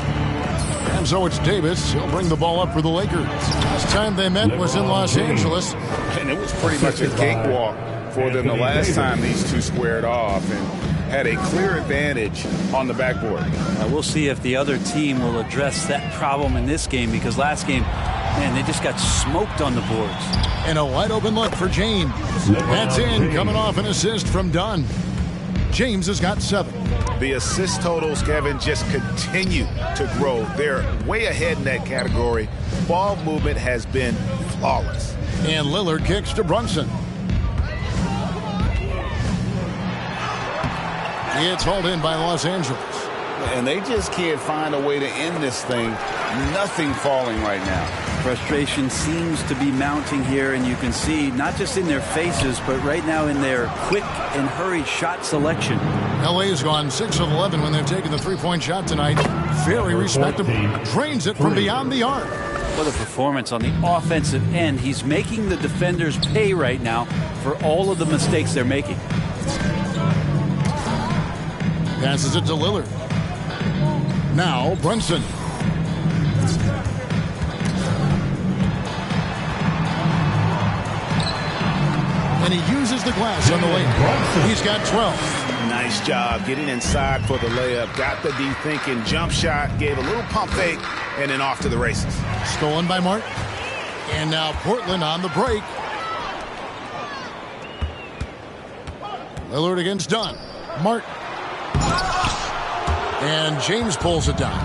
And so it's Davis. He'll bring the ball up for the Lakers. Last time they met was in Los Angeles. And it was pretty much a cakewalk for them the last time these two squared off and had a clear advantage on the backboard. We'll see if the other team will address that problem in this game, because last game Man, they just got smoked on the boards. And a wide open look for James. That's in, coming off an assist from Dunn. James has got 7. The assist totals, Kevin, just continue to grow. They're way ahead in that category. Ball movement has been flawless. And Lillard kicks to Brunson. It's hauled in by Los Angeles. And they just can't find a way to end this thing. Nothing falling right now. Frustration seems to be mounting here, and you can see not just in their faces, but right now in their quick and hurried shot selection. LA's gone 6 of 11 when they've taken the three-point shot tonight. Very respectable. Drains it from beyond the arc. What a performance on the offensive end. He's making the defenders pay right now for all of the mistakes they're making. Passes it to Lillard. Now Brunson. And he uses the glass on the lane. He's got 12. Nice job getting inside for the layup. Got the D thinking jump shot, gave a little pump fake, and then off to the races. Stolen by Martin. And now Portland on the break. Lillard against Dunn. Martin. And James pulls it down.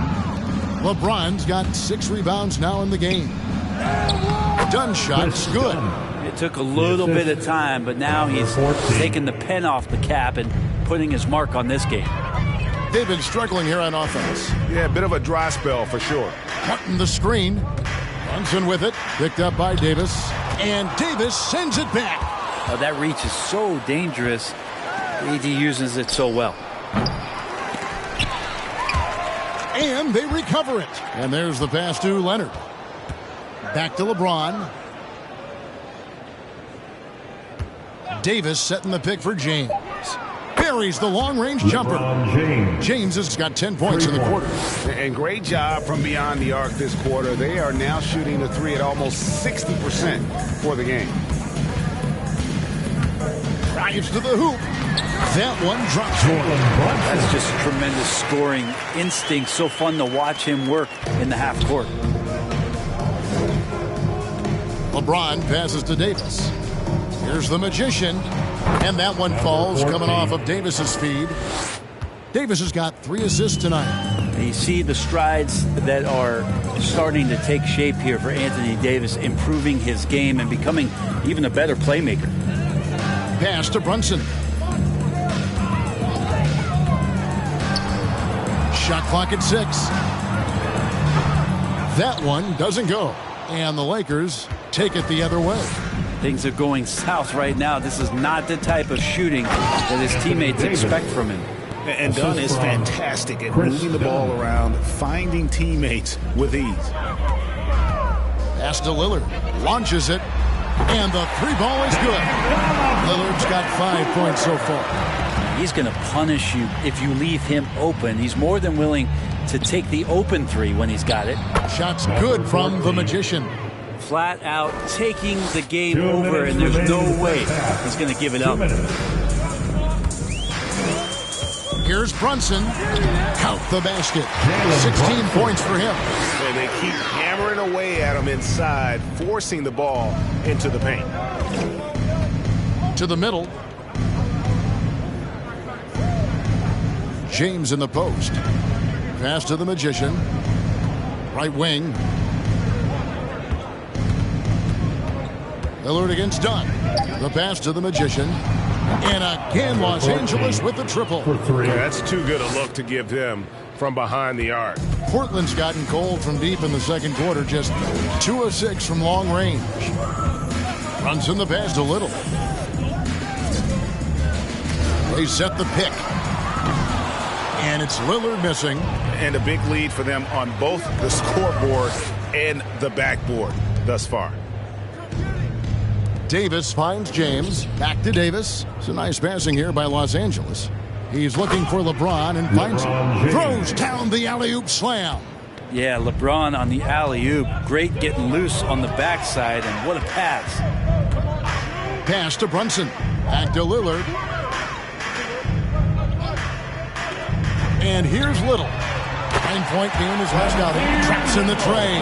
LeBron's got 6 rebounds now in the game. Dunn shot's good. It took a little bit of time, but now he's taking the pen off the cap and putting his mark on this game. They've been struggling here on offense. Yeah, a bit of a dry spell for sure. Martin the screen. Brunson with it. Picked up by Davis. And Davis sends it back. Oh, that reach is so dangerous. AD uses it so well. And they recover it. And there's the pass to Leonard. Back to LeBron. Davis setting the pick for James. Buries the long-range jumper. James has got 10 points in the quarter. And great job from beyond the arc this quarter. They are now shooting the 3 at almost 60% for the game. Drives to the hoop. That one drops for him. That's just tremendous scoring instinct. So fun to watch him work in the half court. LeBron passes to Davis. Here's the magician. And that one falls coming off of Davis's feed. Davis has got 3 assists tonight. You see the strides that are starting to take shape here for Anthony Davis, improving his game and becoming even a better playmaker. Pass to Brunson. Shot clock at 6. That one doesn't go. And the Lakers take it the other way. Things are going south right now. This is not the type of shooting that his teammates expect from him. And Dunn is fantastic at moving the ball around, finding teammates with ease. Pass to Lillard. Launches it. And the 3 ball is good. Lillard's got 5 points so far. He's going to punish you if you leave him open. He's more than willing to take the open 3 when he's got it. Shot's good from the magician. Flat out taking the game over, and there's no way he's going to give it up. Here's Brunson. Count the basket. 16 points for him. And they keep hammering away at him inside, forcing the ball into the paint. To the middle. James in the post. Pass to the magician. Right wing. Lillard against Dunn. The pass to the magician. And again, Los Angeles with the triple. Yeah, that's too good a look to give them from behind the arc. Portland's gotten cold from deep in the second quarter. Just 2 of 6 from long range. Brunson the pass to Little. They set the pick. And it's Lillard missing. And a big lead for them on both the scoreboard and the backboard thus far. Davis finds James. Back to Davis. It's a nice passing here by Los Angeles. He's looking for LeBron and finds him. Throws down the alley-oop slam. Yeah, LeBron on the alley-oop. Great getting loose on the backside, and what a pass. Pass to Brunson. Back to Lillard. And here's Little. 9-point game is last outing. Traps in the tray.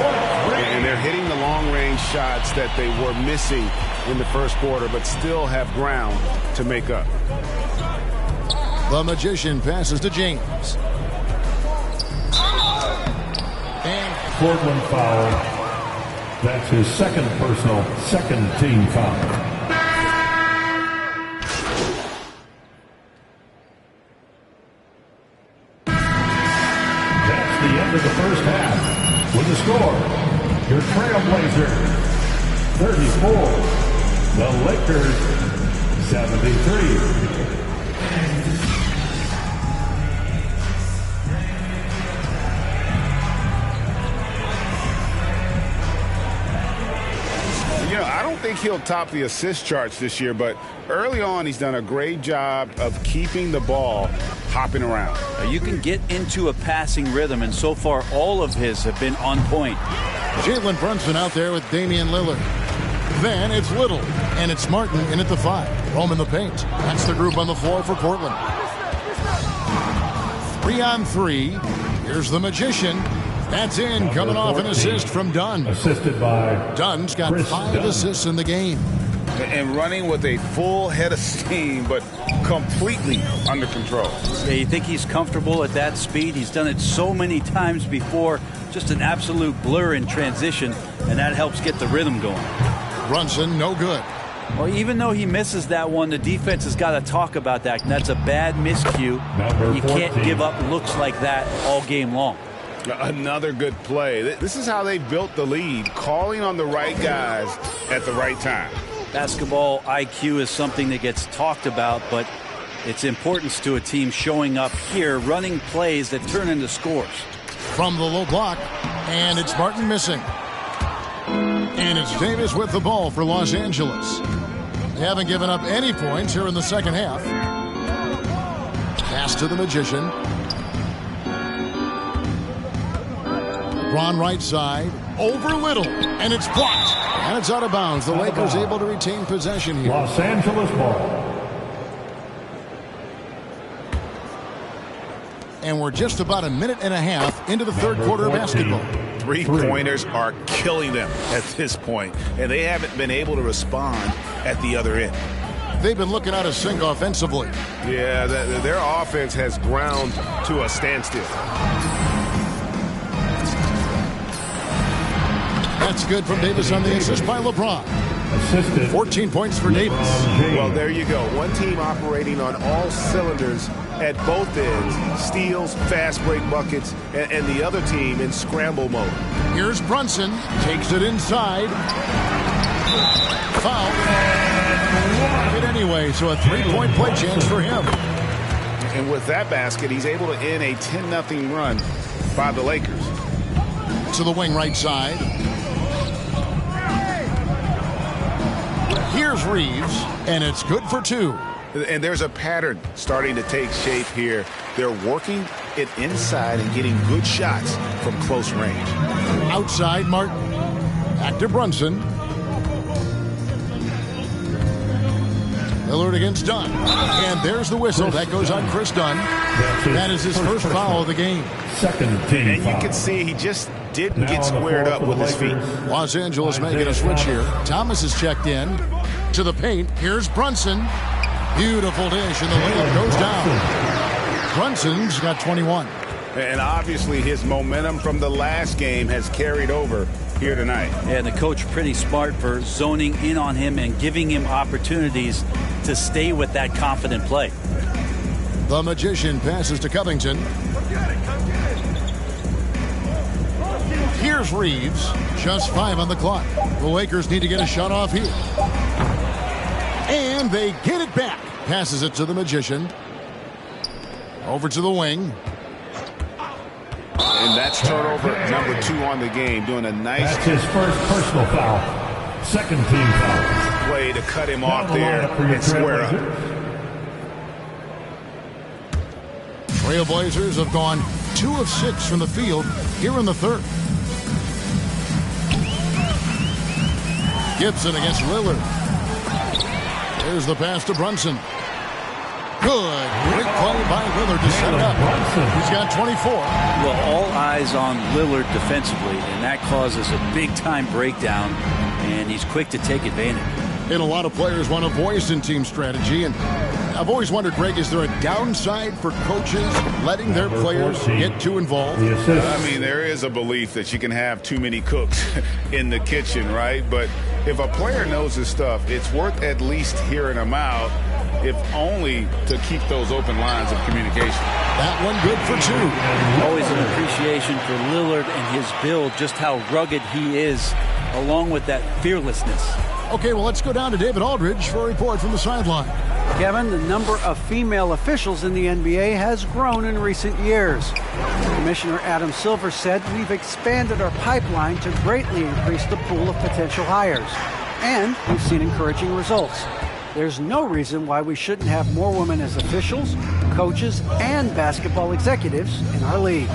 And they're hitting the long-range shots that they were missing in the first quarter, but still have ground to make up. The Magician passes to James. And Portland foul. That's his second personal, second team foul. That's the end of the first half. With the score, your Trailblazers 34, the Lakers 73. I don't think he'll top the assist charts this year, but early on he's done a great job of keeping the ball hopping around. You can get into a passing rhythm, and so far all of his have been on point. Jalen Brunson out there with Damian Lillard. Then it's Little, and it's Martin in at the 5. Home in the paint. That's the group on the floor for Portland. 3-on-3. Here's the Magician. That's in, coming off an assist from Dunn. Assisted by Dunn's got Chris 5 Dunn. assists in the game. And running with a full head of steam, but completely under control. Yeah, you think he's comfortable at that speed? He's done it so many times before. Just an absolute blur in transition, and that helps get the rhythm going. Brunson, no good. Well, even though he misses that one, the defense has got to talk about that. And that's a bad miscue. You can't give up looks like that all game long. Another good play. This is how they built the lead, calling on the right guys at the right time. Basketball IQ is something that gets talked about, but its importance to a team showing up here, running plays that turn into scores. From the low block, and it's Martin missing. And it's Davis with the ball for Los Angeles. They haven't given up any points here in the second half. Pass to the Magician. Ron right side, over Little, and it's blocked. And it's out of bounds. The Lakers able to retain possession here. Los Angeles ball. And we're just about a minute and a half into the third quarter of basketball. Three-pointers are killing them at this point, and they haven't been able to respond at the other end. They've been looking out of sync offensively. Yeah, their offense has ground to a standstill. That's good from Davis on the assist by LeBron. Assisted. 14 points for Davis. Well, there you go. One team operating on all cylinders at both ends. Steals, fast break buckets, and the other team in scramble mode. Here's Brunson. Takes it inside. Foul. It anyway, so a 3-point play chance for him. And with that basket, he's able to end a 10-0 run by the Lakers. To the wing right side. Here's Reeves, and it's good for 2. And there's a pattern starting to take shape here. They're working it inside and getting good shots from close range. Outside, Martin. Back to Brunson. Lillard against Dunn. And there's the whistle. That goes on Chris Dunn. That is his first foul of the game. Second team And you foul. can see he just didn't get squared up with his feet. Los Angeles making a switch here. Thomas is checked in to the paint. Here's Brunson. Beautiful dish, and the lead goes down. Brunson's got 21. And obviously his momentum from the last game has carried over here tonight. Yeah, and the coach pretty smart for zoning in on him and giving him opportunities to stay with that confident play. The Magician passes to Covington. Here's Reeves. Just 5 on the clock. The Lakers need to get a shot off here. And they get it back. Passes it to the Magician. Over to the wing. And that's turnover number 2 on the game. Doing a nice That's his first personal foul. Second team foul. play to cut him Down off the there lineup for your and square up. Trailblazers have gone 2 of 6 from the field here in the third. Gibson against Lillard. There's the pass to Brunson. Good. Great play by Lillard to set it up. He's got 24. Well, all eyes on Lillard defensively, and that causes a big-time breakdown, and he's quick to take advantage. And a lot of players want a voice in team strategy, and I've always wondered, Greg, is there a downside for coaches letting their players get too involved? I mean, there is a belief that you can have too many cooks in the kitchen, right? But if a player knows his stuff, it's worth at least hearing him out, if only to keep those open lines of communication. That one good for two. Always an appreciation for Lillard and his build, just how rugged he is, along with that fearlessness. Okay, well, let's go down to David Aldridge for a report from the sideline. Kevin, the number of female officials in the NBA has grown in recent years. Commissioner Adam Silver said, "We've expanded our pipeline to greatly increase the pool of potential hires, and we've seen encouraging results. There's no reason why we shouldn't have more women as officials, coaches, and basketball executives in our league."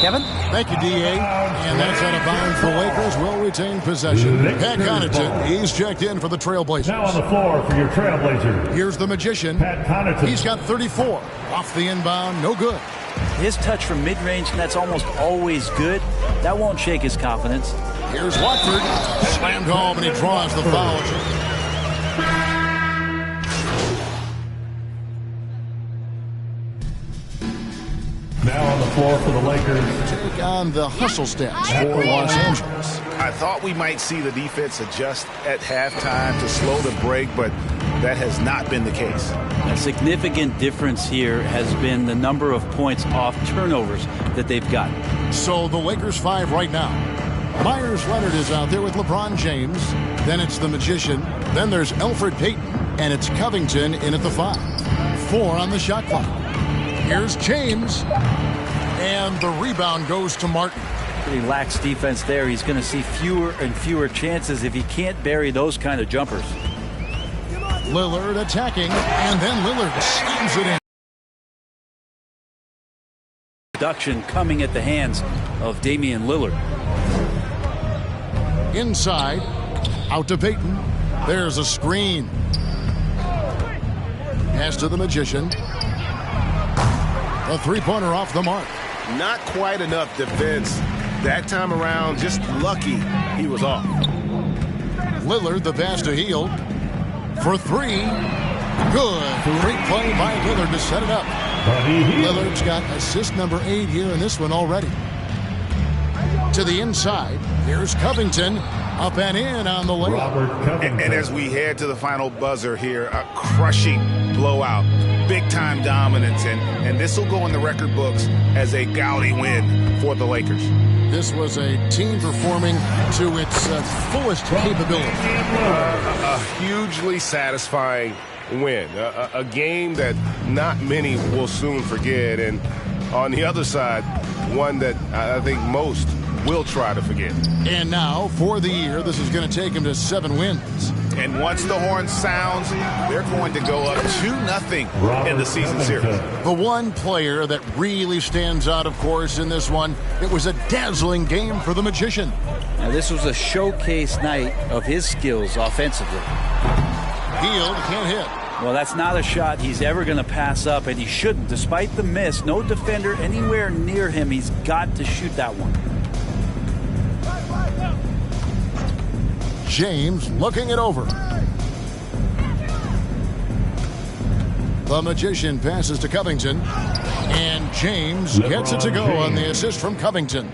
Kevin? Thank you, D.A. And that's out of bounds. The Lakers will retain possession. Pat Connaughton, he's checked in for the Trailblazers. Now on the floor for your Trailblazers. Here's the magician. Pat Connaughton. He's got 34. Off the inbound, no good. His touch from mid-range, that's almost always good. That won't shake his confidence. Here's Watford. Slammed home, and he draws the foul. Now on the floor for the Lakers. Take on the hustle stats for Los Angeles. I thought we might see the defense adjust at halftime to slow the break, but that has not been the case. A significant difference here has been the number of points off turnovers that they've gotten. So the Lakers 5 right now. Myers Leonard is out there with LeBron James. Then it's the magician. Then there's Elfrid Payton. And it's Covington in at the 5. 4 on the shot clock. Here's James. And the rebound goes to Martin. Pretty lax defense there. He's going to see fewer and fewer chances if he can't bury those kind of jumpers. Lillard attacking. And then Lillard slams it in. Production coming at the hands of Damian Lillard. Inside. Out to Payton. There's a screen. Pass to the magician. A three-pointer off the mark. Not quite enough defense that time around. Just lucky he was off. Lillard, the pass to Hield. For 3. Good. Great play by Lillard to set it up. Lillard's got assist number 8 here in this one already. To the inside. Here's Covington. Up and in on the layup. And as we head to the final buzzer here, a crushing blowout. Big-time dominance, and this will go in the record books as a gaudy win for the Lakers. This was a team performing to its fullest capability. A hugely satisfying win. A game that not many will soon forget. And on the other side, one that I think most will try to forget. And now, for the year, this is going to take him to 7 wins. And once the horn sounds, they're going to go up 2-0 in the season series. The one player that really stands out, of course, in this one, it was a dazzling game for the magician. Now, this was a showcase night of his skills offensively. Hield can't hit. Well, that's not a shot he's ever going to pass up, and he shouldn't. Despite the miss, no defender anywhere near him. He's got to shoot that one. James looking it over. The magician passes to Covington. And James gets it to go on the assist from Covington.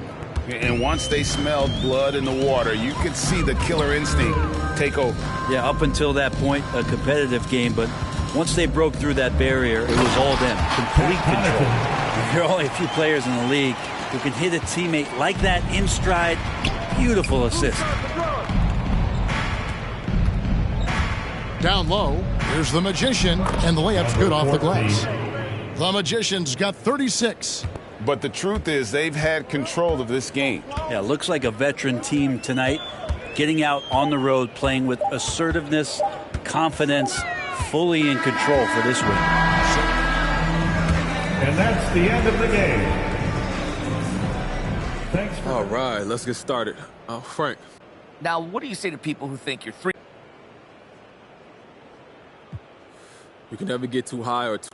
And once they smelled blood in the water, you could see the killer instinct take over. Yeah, up until that point, a competitive game. But once they broke through that barrier, it was all them. Complete control. There are only a few players in the league who can hit a teammate like that in stride. Beautiful assist. Down low, here's the magician, and the layup's good off the glass. The magician's got 36. But the truth is, they've had control of this game. Yeah, looks like a veteran team tonight, getting out on the road, playing with assertiveness, confidence, fully in control for this win. And that's the end of the game. Thanks for... All right, let's get started. Frank. Now, what do you say to people who think you're 3? You can never get too high or too...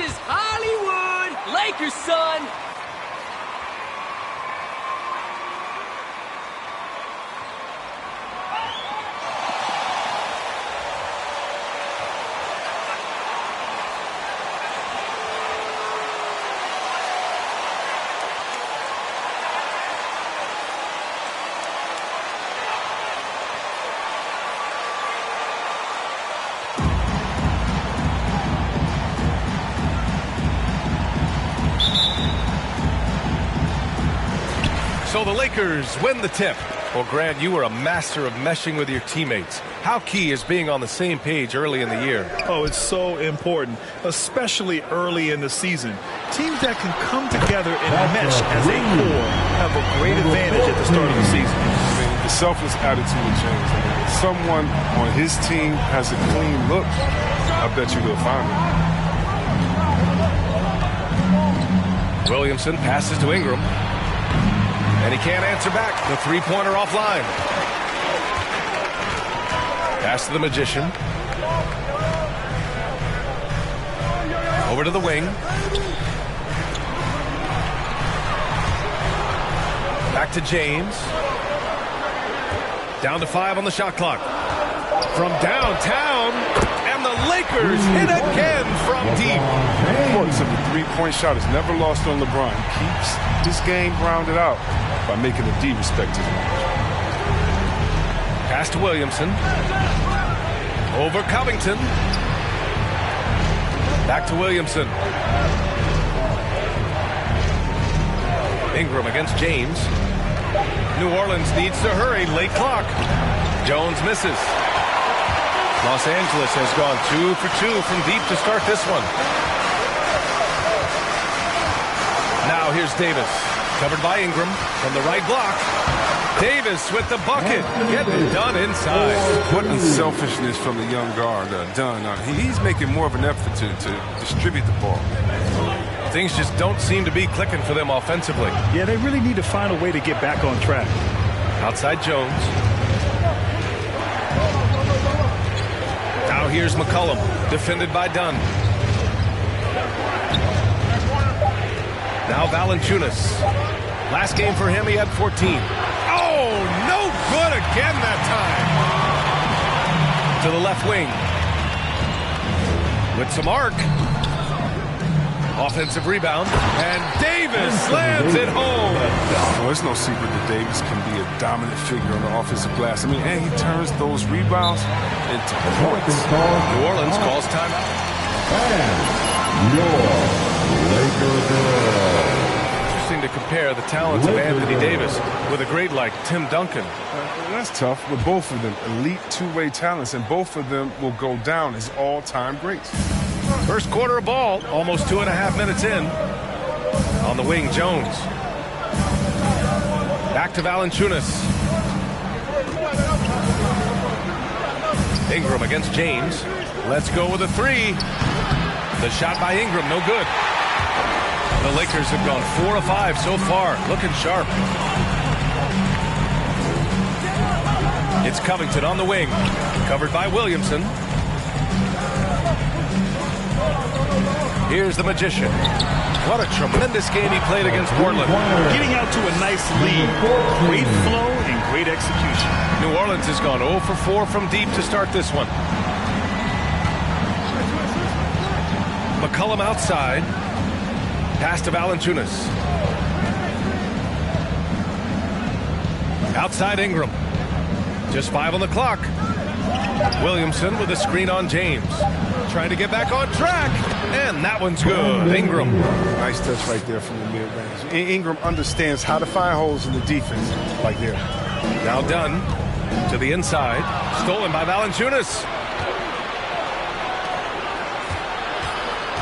is Hollywood. Lakers, son. So the Lakers win the tip. Well, Grant, you were a master of meshing with your teammates. How key is being on the same page early in the year? Oh, it's so important, especially early in the season. Teams that can come together and mesh as a core have a great advantage at the start of the season. I mean, the selfless attitude of James. I mean, if someone on his team has a clean look, I bet you he'll find it. Williamson passes to Ingram. And he can't answer back. The three-pointer offline. Pass to the Magician. Over to the wing. Back to James. Down to 5 on the shot clock. From downtown. And the Lakers hit again from deep. The importance of the three-point shot is never lost on LeBron. He keeps this game rounded out by making the D respect his match. Pass to Williamson. Over Covington. Back to Williamson. Ingram against James. New Orleans needs to hurry. Late clock. Jones misses. Los Angeles has gone 2 for 2 from deep to start this one. Now here's Davis. Covered by Ingram from the right block. Davis with the bucket. Getting it done inside. What unselfishness from the young guard, Dunn. He's making more of an effort to distribute the ball. Things just don't seem to be clicking for them offensively. Yeah, they really need to find a way to get back on track. Outside Jones. Now here's McCollum. Defended by Dunn. Now Valanciunas. Last game for him, he had 14. Oh, no good again that time. To the left wing. With some arc. Offensive rebound. And Davis slams it home. Well, it's no secret that Davis can be a dominant figure on the offensive glass. I mean, and he turns those rebounds into points. New Orleans calls timeout. And your Interesting to compare the talents of Anthony Davis with a great like Tim Duncan. That's tough, but both of them elite two-way talents, and both of them will go down as all-time greats. First quarter of ball, almost 2.5 minutes in. On the wing, Jones. Back to Valanciunas. Ingram against James. Let's go with a three. The shot by Ingram, no good. The Lakers have gone 4 of 5 so far, looking sharp. It's Covington on the wing, covered by Williamson. Here's the Magician. What a tremendous game he played against Portland. Getting out to a nice lead. Great flow and great execution. New Orleans has gone 0 for 4 from deep to start this one. McCollum outside. Pass to Valanciunas. Outside Ingram. Just 5 on the clock. Williamson with a screen on James. Trying to get back on track. And that one's good. Ingram. Nice touch right there from the mid-range. Ingram understands how to find holes in the defense like there. Now Dunn to the inside. Stolen by Valanciunas.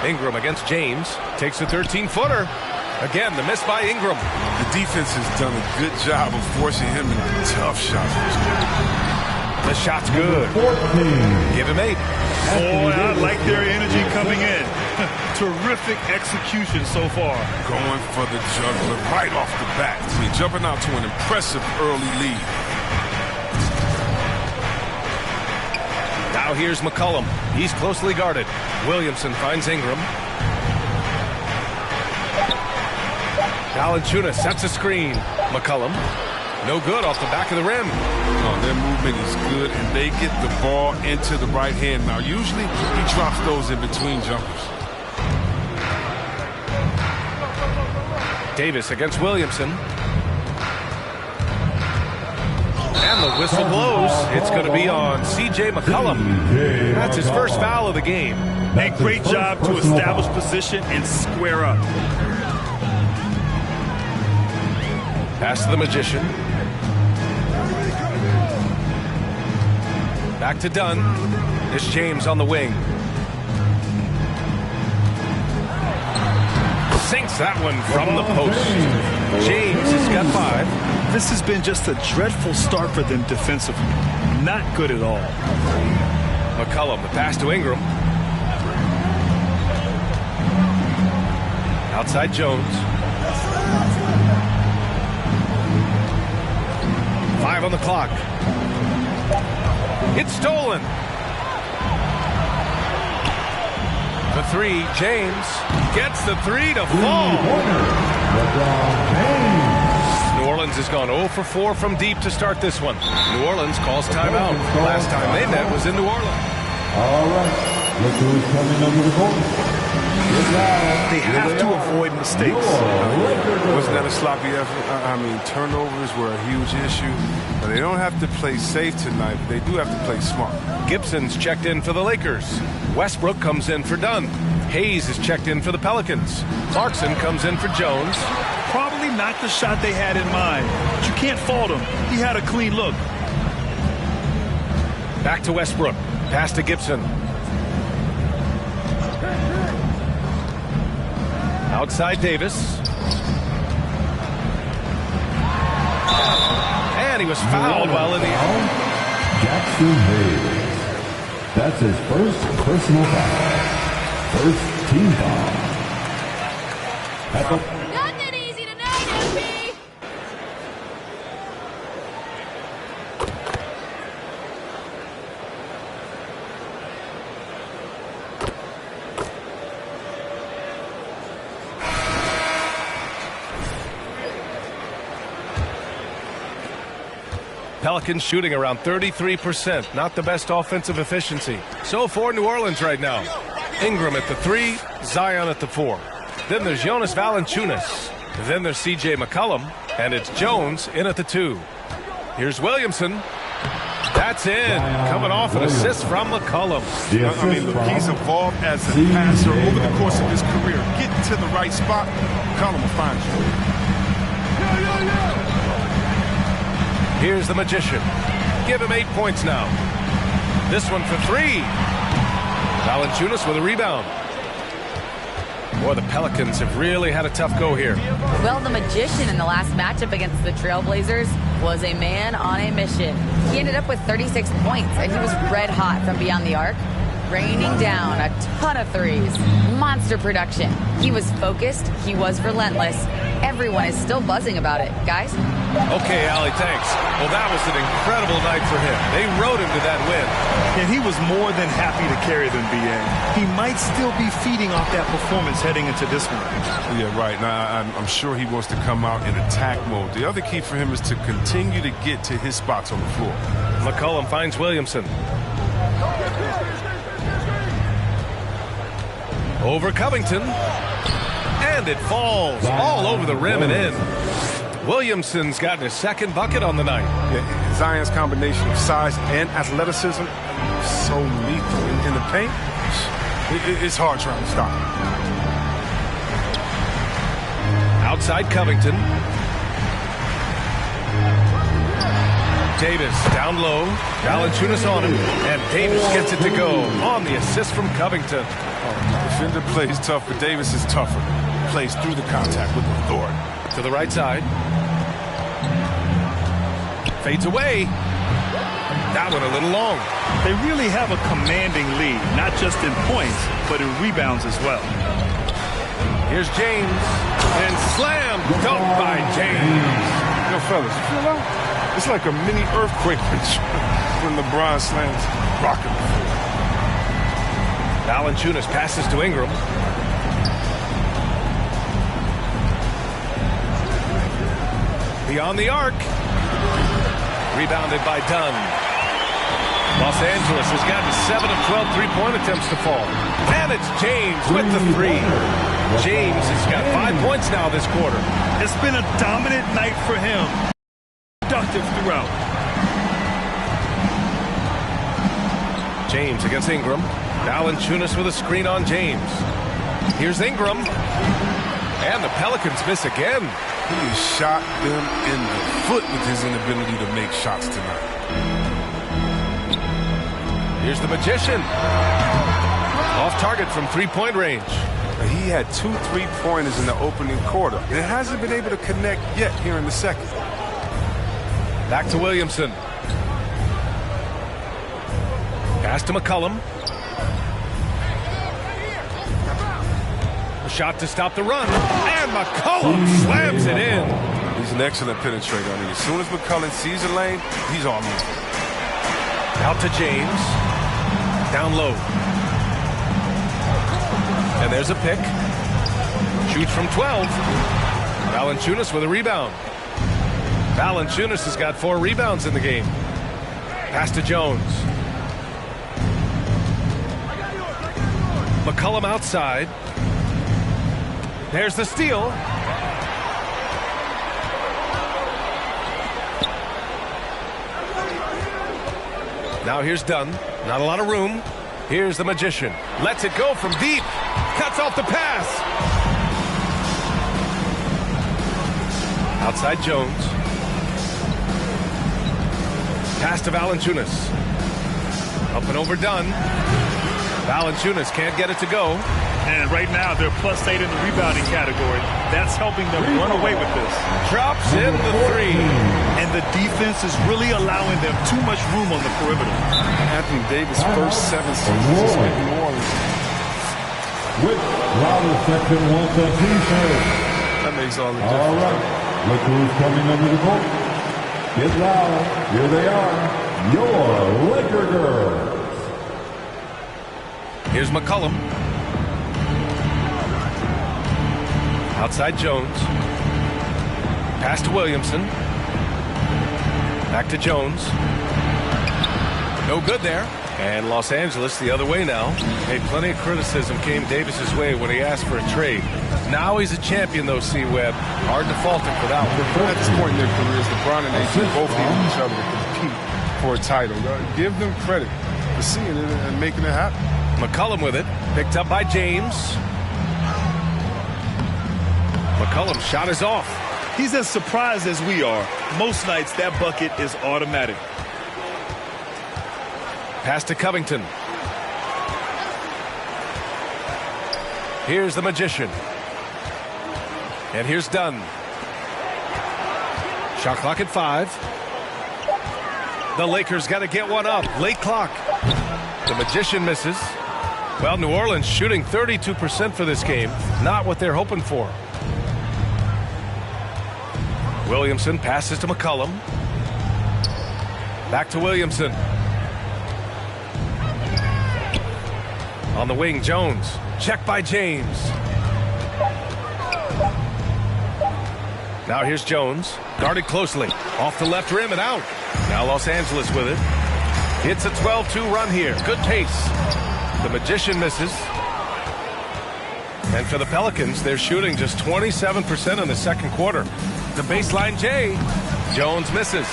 Ingram against James. Takes a 13-footer. Again, the miss by Ingram. The defense has done a good job of forcing him into tough shots. The shot's good. 14. Give him 8. Boy, I like their energy coming in. Terrific execution so far. Going for the juggler right off the bat. I mean, jumping out to an impressive early lead. Now here's McCollum. He's closely guarded. Williamson finds Ingram. Valanciunas sets a screen. McCollum, no good off the back of the rim. Oh, their movement is good, and they get the ball into the right hand. Now, usually he drops those in between jumpers. Davis against Williamson. And the whistle blows. It's going to be on C.J. McCollum. That's his first foul of the game. A great job to establish position and square up. Pass to the Magician. Back to Dunn. It's James on the wing. Sinks that one from the post. James has got 5. This has been just a dreadful start for them defensively. Not good at all. McCollum, the pass to Ingram. Outside Jones. 5 on the clock. It's stolen. The 3, James gets the 3 to fall. New Orleans has gone 0 for 4 from deep to start this one. New Orleans calls timeout. Last time they met was in New Orleans. All right, look who's coming over the court. They have to avoid mistakes. Wasn't that a sloppy effort? I mean, turnovers were a huge issue. But they don't have to play safe tonight, but they do have to play smart. Gibson's checked in for the Lakers. Westbrook comes in for Dunn. Hayes is checked in for the Pelicans. Clarkson comes in for Jones. Probably not the shot they had in mind, but you can't fault him. He had a clean look. Back to Westbrook. Pass to Gibson. Outside Davis. And he was fouled while in the air. Jackson Hayes. That's his first personal foul. First team foul. Nothing easy tonight, MP. Pelicans shooting around 33%. Not the best offensive efficiency. So for New Orleans right now. Ingram at the 3, Zion at the 4. Then there's Jonas Valanciunas. Then there's C.J. McCollum. And it's Jones in at the 2. Here's Williamson. That's in. Coming off an assist from McCollum. I mean, look, he's evolved as a passer over the course of his career. Getting to the right spot, McCollum will find you. Here's the Magician. Give him 8 points now. This one for 3. Valanciunas with a rebound. Boy, the Pelicans have really had a tough go here. Well, the Magician in the last matchup against the Trailblazers was a man on a mission. He ended up with 36 points, and he was red hot from beyond the arc, raining down a ton of threes. Monster production. He was focused. He was relentless. Everyone is still buzzing about it. Guys? Okay, Allie, thanks. Well, that was an incredible night for him. They rode him to that win. And he was more than happy to carry them, B.A. He might still be feeding off that performance heading into this one. Yeah, right. Now, I'm sure he wants to come out in attack mode. The other key for him is to continue to get to his spots on the floor. McCollum finds Williamson. Over Covington. And it falls all over the rim and in. Williamson's gotten his second bucket on the night. Yeah, Zion's combination of size and athleticism so lethal in the paint. It's hard trying to stop him. Outside Covington. Davis down low. Valanciunas on him. And Davis gets it to go on the assist from Covington. Defender plays tough, but Davis is tougher. Plays through the contact with authority. To the right side. Fades away. That one a little long. They really have a commanding lead, not just in points, but in rebounds as well. Here's James. And slam dunk by James. Yo, fellas, you feel that? It's like a mini earthquake when LeBron slams rocket. Valanciunas passes to Ingram. beyond the arc. Rebounded by Dunn. Los Angeles has gotten 7 of 12 three-point attempts to fall. And it's James with the 3. James has got 5 points now this quarter. It's been a dominant night for him. Productive throughout. James against Ingram. Valanciunas with a screen on James. Here's Ingram. And the Pelicans miss again. He shot them in the foot with his inability to make shots tonight. Here's the Magician. Off target from three-point range. He had 2 3-pointers in the opening quarter. It hasn't been able to connect yet here in the second. Back to Williamson. Pass to McCollum. A shot to stop the run. And McCollum slams it in. He's an excellent penetrator. I mean, as soon as McCollum sees a lane, he's all in. Out to James. Down low. And there's a pick. Shoots from 12. Valanciunas with a rebound. Valanciunas has got 4 rebounds in the game. Pass to Jones. McCollum outside. There's the steal. Now here's Dunn. Not a lot of room. Here's the Magician. Lets it go from deep. Cuts off the pass. Outside Jones. Pass to Valanciunas. Up and over Dunn. Valanciunas can't get it to go. And right now they're +8 in the rebounding category. That's helping them run away with this. Drops in the 3. And the defense is really allowing them too much room on the perimeter. Anthony Davis' first 7 seasons with New Orleans. With Louder Section 117, sir. That makes all the difference. All right. Look who's coming under the court. Get loud. Here they are. Your Laker girls. Here's McCollum. Outside Jones. Pass to Williamson. Back to Jones. No good there. And Los Angeles the other way now. Hey, plenty of criticism came Davis's way when he asked for a trade. Now he's a champion, though, C-Web. Hard to fault him for that one. At this point in their careers, LeBron and AD both need each other to compete for a title. Give them credit for seeing it and making it happen. McCollum with it. Picked up by James. McCollum's shot is off. He's as surprised as we are. Most nights that bucket is automatic. Pass to Covington. Here's the Magician. And here's Dunn. Shot clock at 5. The Lakers got to get one up. Late clock. The Magician misses. Well, New Orleans shooting 32% for this game. Not what they're hoping for. Williamson passes to McCollum. Back to Williamson. On the wing, Jones. Check by James. Now here's Jones. Guarded closely. Off the left rim and out. Now Los Angeles with it. It's a 12-2 run here. Good pace. The Magician misses. And for the Pelicans, they're shooting just 27% in the second quarter. The baseline J. Jones misses.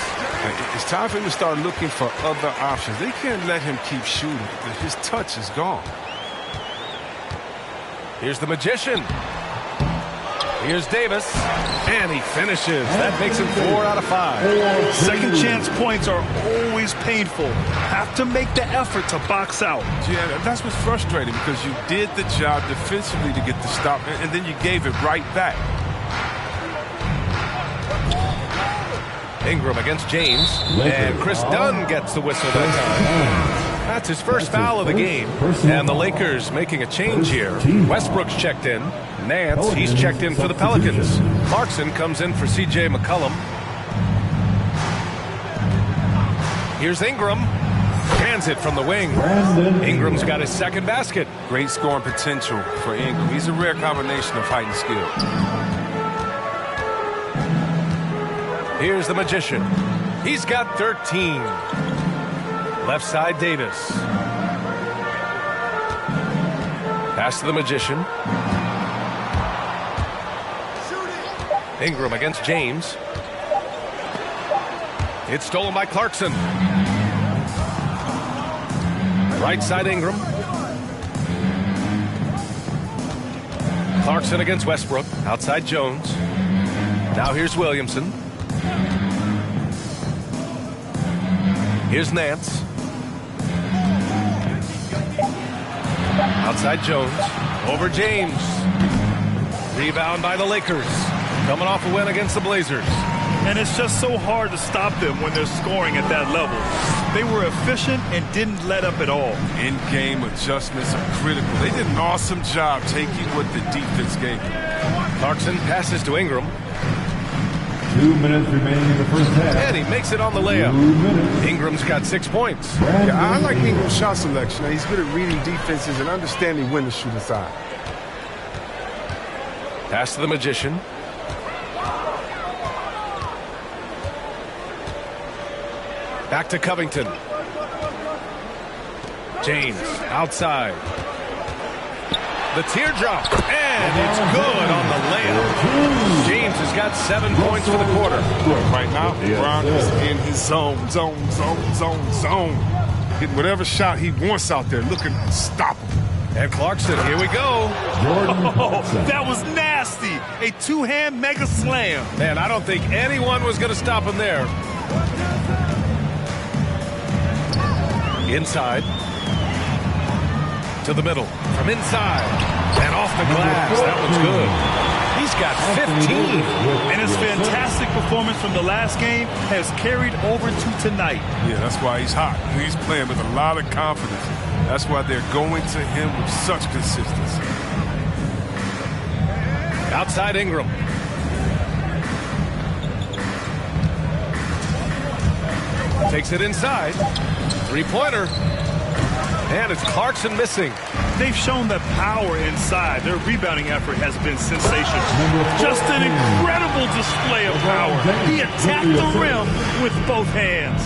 It's time for him to start looking for other options. They can't let him keep shooting. His touch is gone. Here's the Magician. Here's Davis. And he finishes. That makes him 4 out of 5. Second chance points are always painful. Have to make the effort to box out. Yeah, that's what's frustrating because you did the job defensively to get the stop, and then you gave it right back. Ingram against James. And Chris Dunn gets the whistle that time. That's his first foul of the game. And the Lakers making a change here. Westbrook's checked in. Nance, he's checked in for the Pelicans. Clarkson comes in for C.J. McCollum. Here's Ingram. Hands it from the wing. Ingram's got his second basket. Great scoring potential for Ingram. He's a rare combination of height and skill. Here's the Magician. He's got 13. Left side, Davis. Pass to the Magician. Ingram against James. It's stolen by Clarkson. Right side, Ingram. Clarkson against Westbrook. Outside, Jones. Now here's Williamson. Here's Nance. Outside Jones. Over James. Rebound by the Lakers. Coming off a win against the Blazers. And it's just so hard to stop them when they're scoring at that level. They were efficient and didn't let up at all. In-game adjustments are critical. They did an awesome job taking what the defense gave them. Clarkson passes to Ingram. 2 minutes remaining in the first half. And he makes it on the layup. Ingram's got 6 points. Yeah, I like Ingram's shot selection. He's good at reading defenses and understanding when to shoot inside. Pass to the Magician. Back to Covington. James outside. The teardrop, and it's good on the layup. James has got 7 points for the quarter. Right now, Brown is in his zone. Getting whatever shot he wants out there, looking to stop him. And Clarkson, here we go. Oh, that was nasty. A two-hand mega slam. Man, I don't think anyone was going to stop him there. Inside. To the middle. From inside. And off the glass. That one's good. He's got 15. And his fantastic performance from the last game has carried over to tonight. Yeah, that's why he's hot. He's playing with a lot of confidence. That's why they're going to him with such consistency. Outside Ingram. Takes it inside. Three-pointer. And it's Clarkson missing. They've shown that power inside. Their rebounding effort has been sensational. Just an incredible display of power. He attacked the rim with both hands.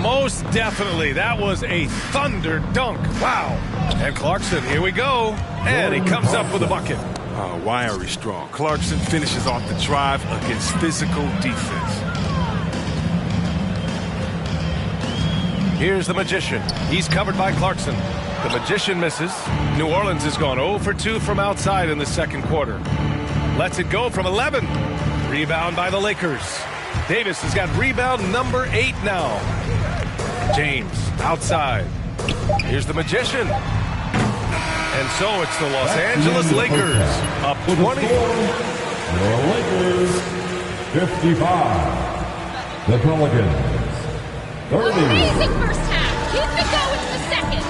Most definitely. That was a thunder dunk. Wow. And Clarkson, here we go. And he comes up with a bucket. Wiry strong. Clarkson finishes off the drive against physical defense. Here's the Magician. He's covered by Clarkson. The Magician misses. New Orleans has gone 0 for 2 from outside in the second quarter. Lets it go from 11. Rebound by the Lakers. Davis has got rebound number 8 now. James outside. Here's the Magician. And so it's the Los Angeles Lakers up 20. The Lakers 55. The Pelicans 30. Amazing first half. Keep it going in the second.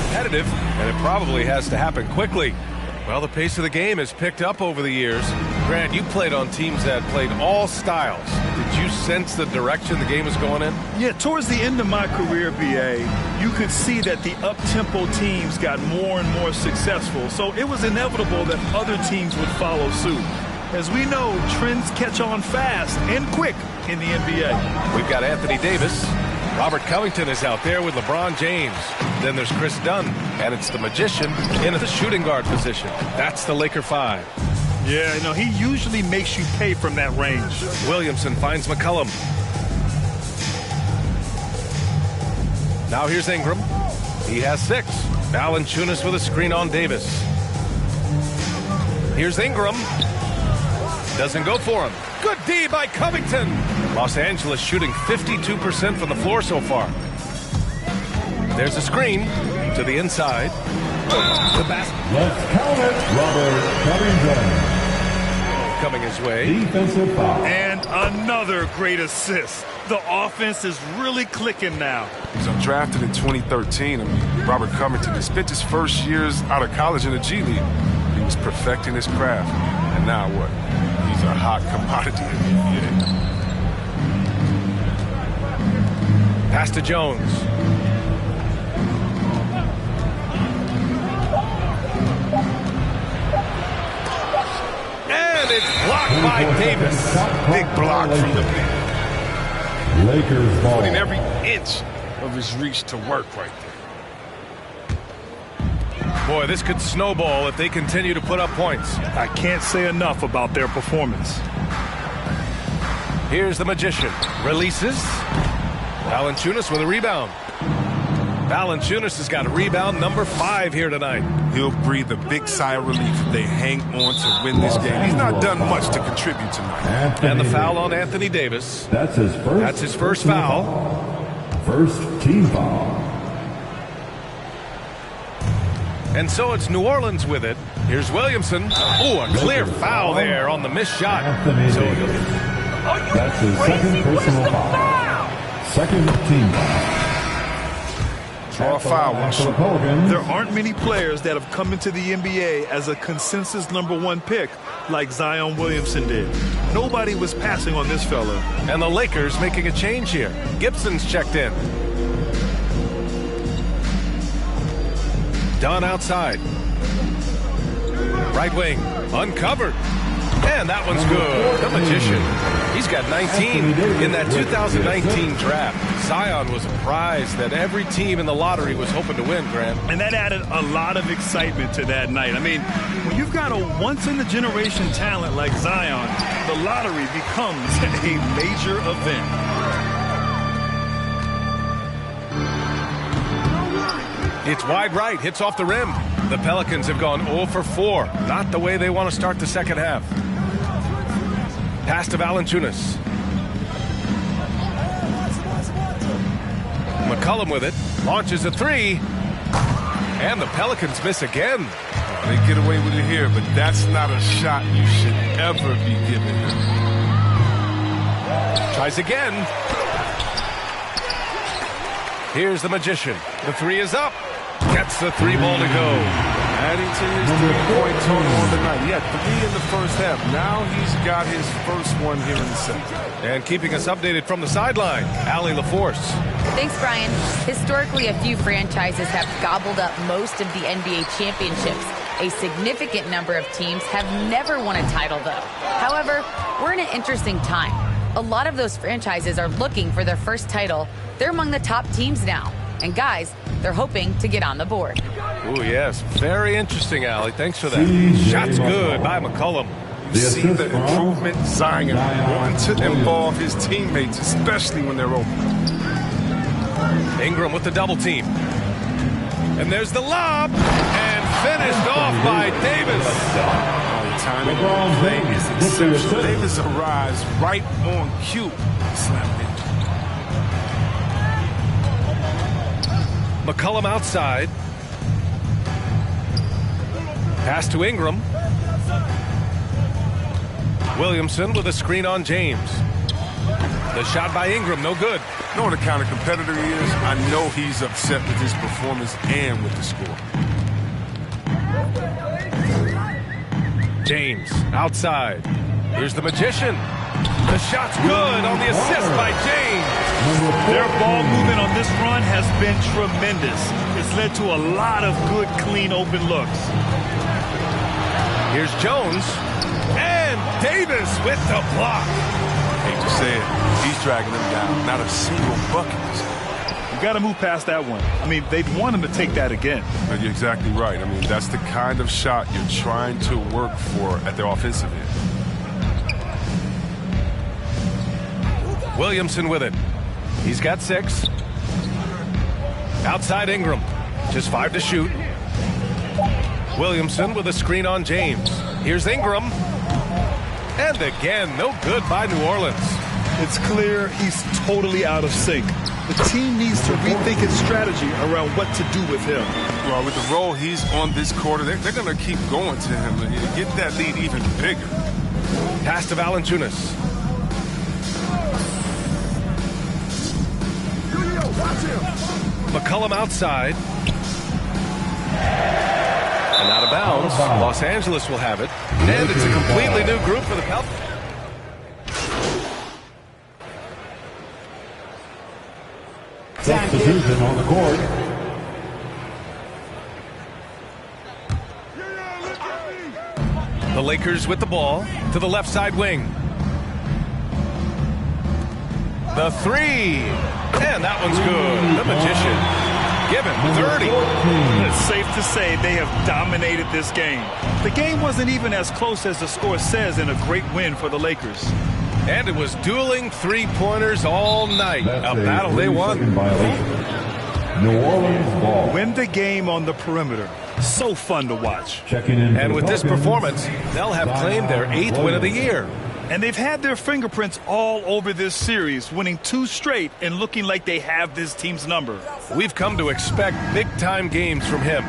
Competitive, and it probably has to happen quickly. Well, the pace of the game has picked up over the years. Grant, you played on teams that played all styles. Did you sense the direction the game was going in? Yeah, towards the end of my career, BA, you could see that the up-tempo teams got more and more successful. So it was inevitable that other teams would follow suit. As we know, trends catch on fast and quick in the NBA. We've got Anthony Davis. Robert Covington is out there with LeBron James. Then there's Chris Dunn, and it's the Magician in the shooting guard position. That's the Laker 5. Yeah, you know, he usually makes you pay from that range. Williamson finds McCollum. Now here's Ingram. He has 6. Valanciunas with a screen on Davis. Here's Ingram. Doesn't go for him. Good D by Covington. Los Angeles shooting 52% from the floor so far. There's a screen to the inside. The basket. Let's count it. Robert Covington. Coming his way. Defensive foul. And another great assist. The offense is really clicking now. He was drafted in 2013. Robert Covington has spent his first years out of college in the G League. He was perfecting his craft. And now what? He's a hot commodity in the NBA. Pass to Jones. And it's blocked by Davis. Big block from the man. Lakers ball. Putting every inch of his reach to work right there. Boy, this could snowball if they continue to put up points. I can't say enough about their performance. Here's the Magician. Releases. Valanciunas with a rebound. Valanciunas has got a rebound number 5 here tonight. He'll breathe a big sigh of relief if they hang on to win this game. He's not done much to contribute tonight. And the foul on Anthony Davis. That's his first foul. First team foul. And so it's New Orleans with it. Here's Williamson. Oh, a clear foul there on the missed shot. So that's his second personal foul. Second team foul. Draw a foul. There aren't many players that have come into the NBA as a consensus #1 pick like Zion Williamson did. Nobody was passing on this fella. And the Lakers making a change here. Gibson's checked in. Dunn outside. Right wing, uncovered. And that one's good. The Magician. He's got 19 in that 2019 draft. Zion was a prize that every team in the lottery was hoping to win, Grant. And that added a lot of excitement to that night. I mean, when you've got a once-in-a-generation talent like Zion, the lottery becomes a major event. It's wide right, hits off the rim. The Pelicans have gone 0 for 4. Not the way they want to start the second half. Pass to Valanciunas. McCollum with it. Launches a 3. And the Pelicans miss again. They get away with it here, but that's not a shot you should ever be giving him. Tries again. Here's the Magician. The 3 is up. Gets the 3 ball to go. Adding to his 3-point total on the night. He had 3 in the first half. Now he's got his first one here in the second. And keeping us updated from the sideline, Allie LaForce. Thanks, Brian. Historically, a few franchises have gobbled up most of the NBA championships. A significant number of teams have never won a title, though. However, we're in an interesting time. A lot of those franchises are looking for their first title. They're among the top teams now. And guys, they're hoping to get on the board. Oh, yes. Very interesting, Allie. Thanks for that. Shot's good by McCollum. You see the improvement. Zion wanting to involve his teammates, especially when they're open. Ingram with the double team. And there's the lob. And finished off by Davis. The timing of the play is exceptional. Davis arrives right on cue. Slammed in. McCollum outside. Pass to Ingram. Williamson with a screen on James. The shot by Ingram, no good. You know what a kind of competitor he is? I know he's upset with his performance and with the score. James outside. Here's the Magician. The shot's good on the assist by James. Their ball movement on this run has been tremendous. It's led to a lot of good, clean, open looks. Here's Jones. And Davis with the block. Hate to say it, he's dragging them down. Not a single bucket. You got to move past that one. I mean, they'd want him to take that again. You're exactly right. I mean, that's the kind of shot you're trying to work for at their offensive end. Williamson with it. He's got 6. Outside Ingram. Just 5 to shoot. Williamson with a screen on James. Here's Ingram. And again, no good by New Orleans. It's clear he's totally out of sync. The team needs to rethink its strategy around what to do with him. Well, with the role he's on this quarter, they're going to keep going to him and get that lead even bigger. Pass to Valanciunas. McCollum outside. And out of bounds. Los Angeles will have it. And it's a completely new group for the Pelicans. Substitution on the court. The Lakers with the ball to the left side wing. The three. And that one's good. The Magician. Given 30. It's safe to say they have dominated this game. The game wasn't even as close as the score says in a great win for the Lakers. And it was dueling three-pointers all night. A battle they won. New Orleans ball. Win the game on the perimeter. So fun to watch. And with this performance, they'll have claimed their 8th win of the year. And they've had their fingerprints all over this series, winning 2 straight and looking like they have this team's number. We've come to expect big-time games from him.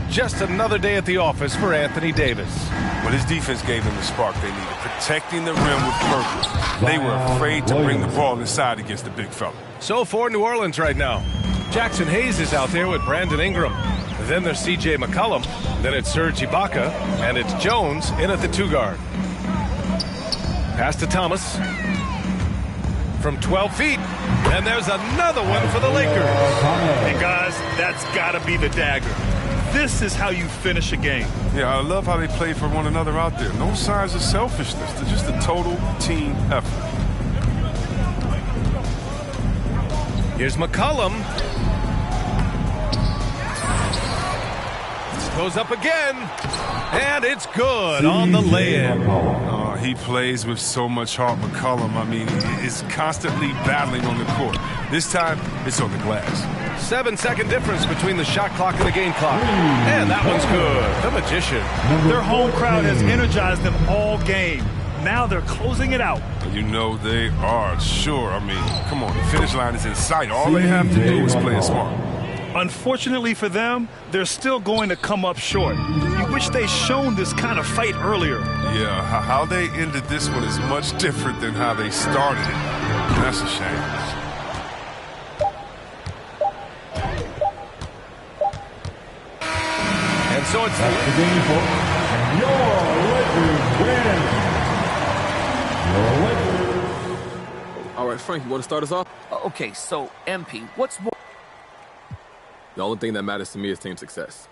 Just another day at the office for Anthony Davis. But his defense gave them the spark they needed, protecting the rim with purpose. They were afraid to bring the ball inside against the big fella. So for New Orleans right now, Jackson Hayes is out there with Brandon Ingram. Then there's C.J. McCollum. Then it's Serge Ibaka. And it's Jones in at the 2-guard. Pass to Thomas. From 12 feet. And there's another one for the Lakers. And guys, that's got to be the dagger. This is how you finish a game. Yeah, I love how they play for one another out there. No signs of selfishness. They're just a total team effort. Here's McCollum. Goes up again. And it's good on the lay-in. He plays with so much heart, McCollum. I mean, is constantly battling on the court. This time, it's on the glass. 7-second difference between the shot clock and the game clock. And that one's good. The Magician. Their home crowd has energized them all game. Now they're closing it out. You know they are, sure. I mean, come on, the finish line is in sight. All they have to do is play it smart. Unfortunately for them, they're still going to come up short. You wish they'd shown this kind of fight earlier. Yeah, how they ended this one is much different than how they started it. That's a shame. And so it's the game, folks. And your Lakers win. Your Lakers. All right, Frank, you want to start us off? Okay, so, MP, what's more? The only thing that matters to me is team success.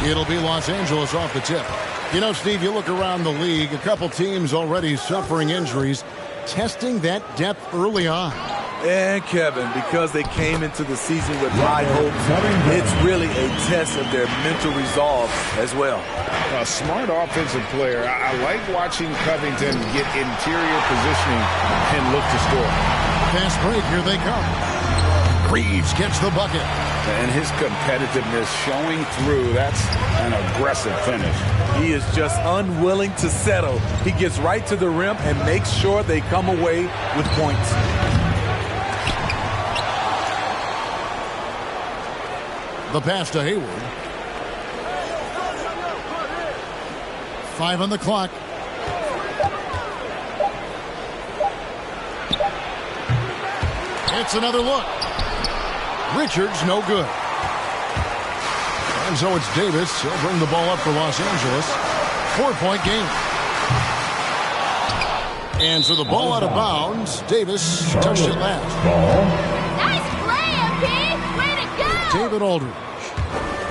It'll be Los Angeles off the tip. You know, Steve, you look around the league, a couple teams already suffering injuries, testing that depth early on. And Kevin, because they came into the season with high hopes, it's really a test of their mental resolve as well. A smart offensive player. I like watching Covington get interior positioning and look to score. Fast break, here they come. Reeves gets the bucket. And his competitiveness showing through. That's an aggressive finish. He is just unwilling to settle. He gets right to the rim and makes sure they come away with points. The pass to Hayward. 5 on the clock. It's another look. Richards, no good. And so it's Davis. He'll bring the ball up for Los Angeles. 4-point game. And so the ball out of bounds. Davis touched it last. Nice play, MP. Way to go. David Aldridge.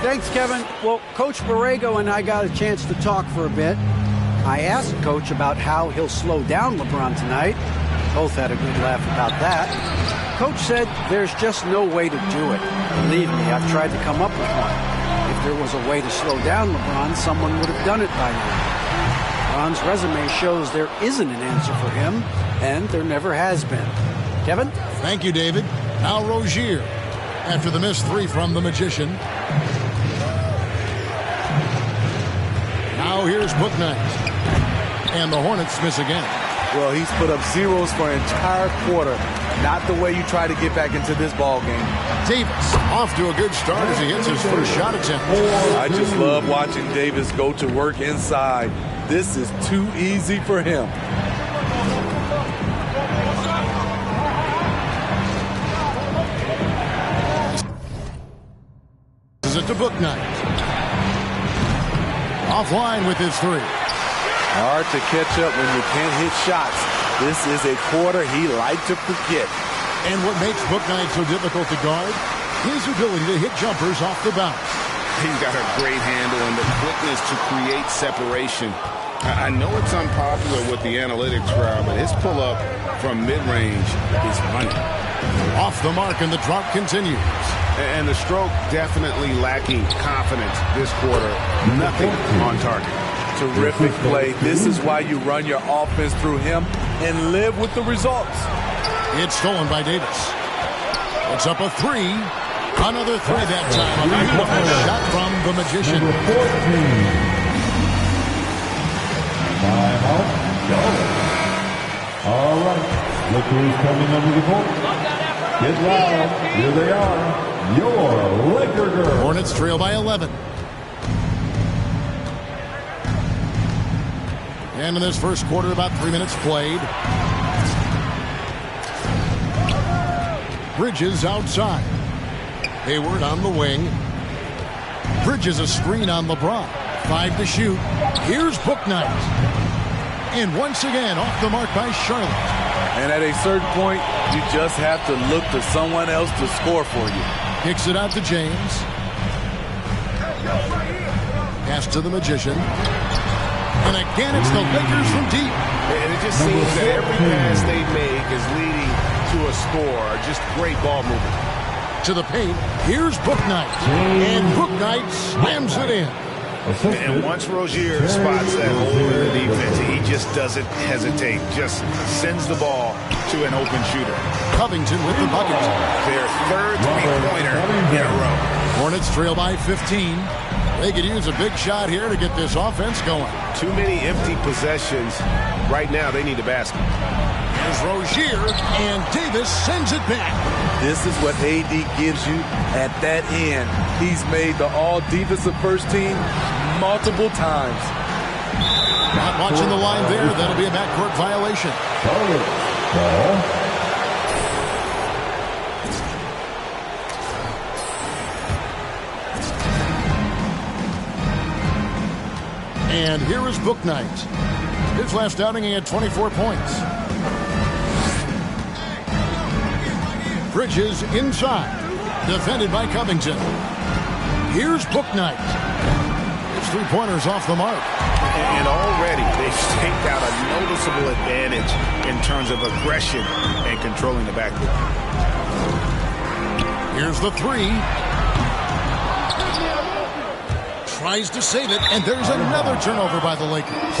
Thanks, Kevin. Well, Coach Borrego and I got a chance to talk for a bit. I asked Coach about how he'll slow down LeBron tonight. Both had a good laugh about that. Coach said there's just no way to do it. Believe me, I've tried to come up with one. If there was a way to slow down LeBron, someone would have done it by now. LeBron's resume shows there isn't an answer for him, and there never has been. Kevin? Thank you, David. Now Rozier. After the missed three from the Magician. Now here's Bouknight. And the Hornets miss again. Well, he's put up zeros for an entire quarter. Not the way you try to get back into this ball game. Davis off to a good start as he hits his first shot attempt. I just love watching Davis go to work inside. This is too easy for him. Is it to Bouknight? Offline with his three. Hard to catch up when you can't hit shots. This is a quarter he liked to forget. And what makes Bouknight so difficult to guard? His ability to hit jumpers off the bounce. He's got a great handle and the quickness to create separation. I know it's unpopular with the analytics crowd, but his pull-up from mid-range is money. Off the mark, and the drop continues. And the stroke definitely lacking confidence this quarter. Nothing on target. Terrific play. This is why you run your offense through him and live with the results. It's stolen by Davis. It's up a three. Another three that time. A beautiful shot from the Magician. Timeout. Go. All right. Look who's coming under the court. Get loud. Here they are. Your Laker girls. Hornets trail by 11. And in this first quarter, about 3 minutes played. Bridges outside. Hayward on the wing. Bridges a screen on LeBron. 5 to shoot. Here's Bouknight. And once again, off the mark by Charlotte. And at a certain point, you just have to look to someone else to score for you. Kicks it out to James. Pass to the Magician. And again, it's the Lakers from deep. And it just seems that every pass they make is leading to a score. Just great ball movement. To the paint, here's Bouknight. And Bouknight slams it in. And once Rozier spots that hole in the defense, he just doesn't hesitate. Just sends the ball to an open shooter. Covington with the bucket. Their third three-pointer in a row. Hornets trail by 15. They could use a big shot here to get this offense going. Too many empty possessions. Right now, they need a basket. Here's Rozier, and Davis sends it back. This is what AD gives you at that end. He's made the all-defensive first team multiple times. Not watching the line there. That'll be a backcourt violation. And here is Bouknight. His last outing, he had 24 points. Bridges inside. Defended by Covington. Here's Bouknight. 3-pointers off the mark. And already they've staked out a noticeable advantage in terms of aggression and controlling the backcourt. Here's the three. Tries to save it, and there's another turnover by the Lakers.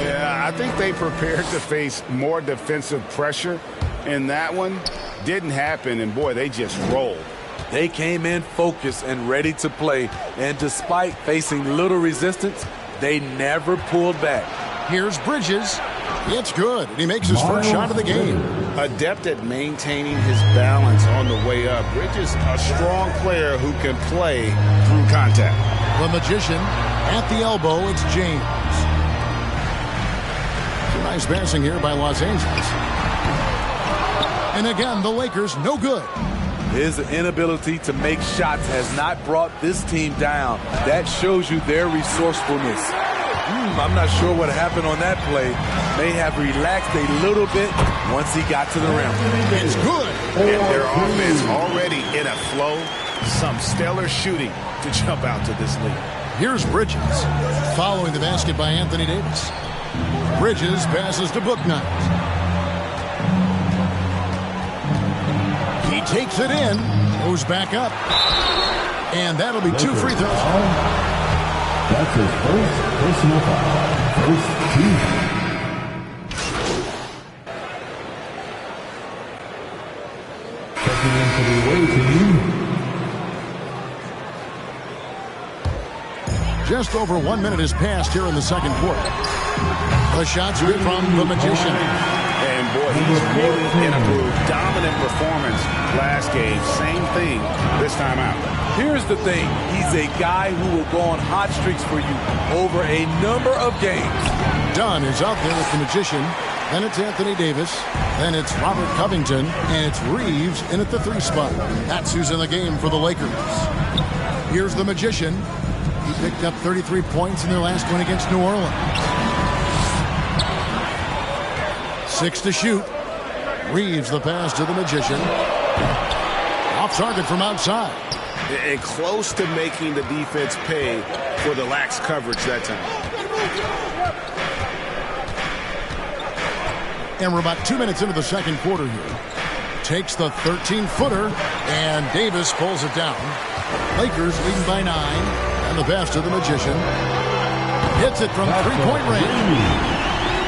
Yeah, I think they prepared to face more defensive pressure, and that one didn't happen, and boy, they just rolled. They came in focused and ready to play, and despite facing little resistance, they never pulled back. Here's Bridges. It's good. He makes his first shot of the game. Adept at maintaining his balance on the way up. Bridges, a strong player who can play through contact. The Magician at the elbow. It's James. Nice passing here by Los Angeles. And again, the Lakers no good. His inability to make shots has not brought this team down. That shows you their resourcefulness. I'm not sure what happened on that play. May have relaxed a little bit once he got to the rim. It's good. And their offense already in a flow. Some stellar shooting to jump out to this lead. Here's Bridges. Following the basket by Anthony Davis. Bridges passes to Bouknight. He takes it in. Goes back up. And that'll be 2 free throws. That's his first personal foul. First team. Checking in for the away team. Just over 1 minute has passed here in the second quarter. The shots are from the Magician. And boy, he's really improved. Dominant performance last game. Same thing this time out. Here's the thing. He's a guy who will go on hot streaks for you over a number of games. Dunn is out there with the Magician. Then it's Anthony Davis. Then it's Robert Covington. And it's Reeves in at the 3 spot. That's who's in the game for the Lakers. Here's the Magician. He picked up 33 points in their last win against New Orleans. 6 to shoot. Reeves the pass to the Magician. Off target from outside. And close to making the defense pay for the lax coverage that time. And we're about 2 minutes into the second quarter here. Takes the 13-footer, and Davis pulls it down. Lakers leading by 9. And the pass to the Magician. Hits it from 3-point range.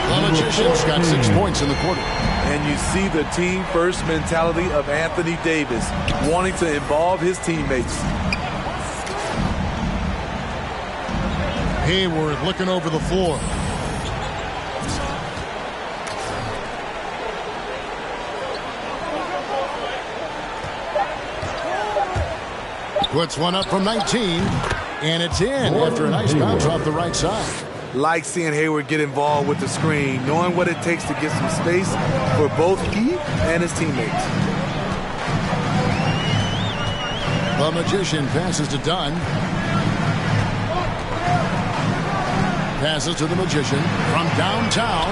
The Magician's got 6 points in the quarter. And you see the team-first mentality of Anthony Davis, wanting to involve his teammates. Hayward looking over the floor. Puts one up from 19, and it's in after a nice bounce off the right side. Like seeing Hayward get involved with the screen, knowing what it takes to get some space for both he and his teammates. The Magician passes to Dunn. Passes to the Magician from downtown.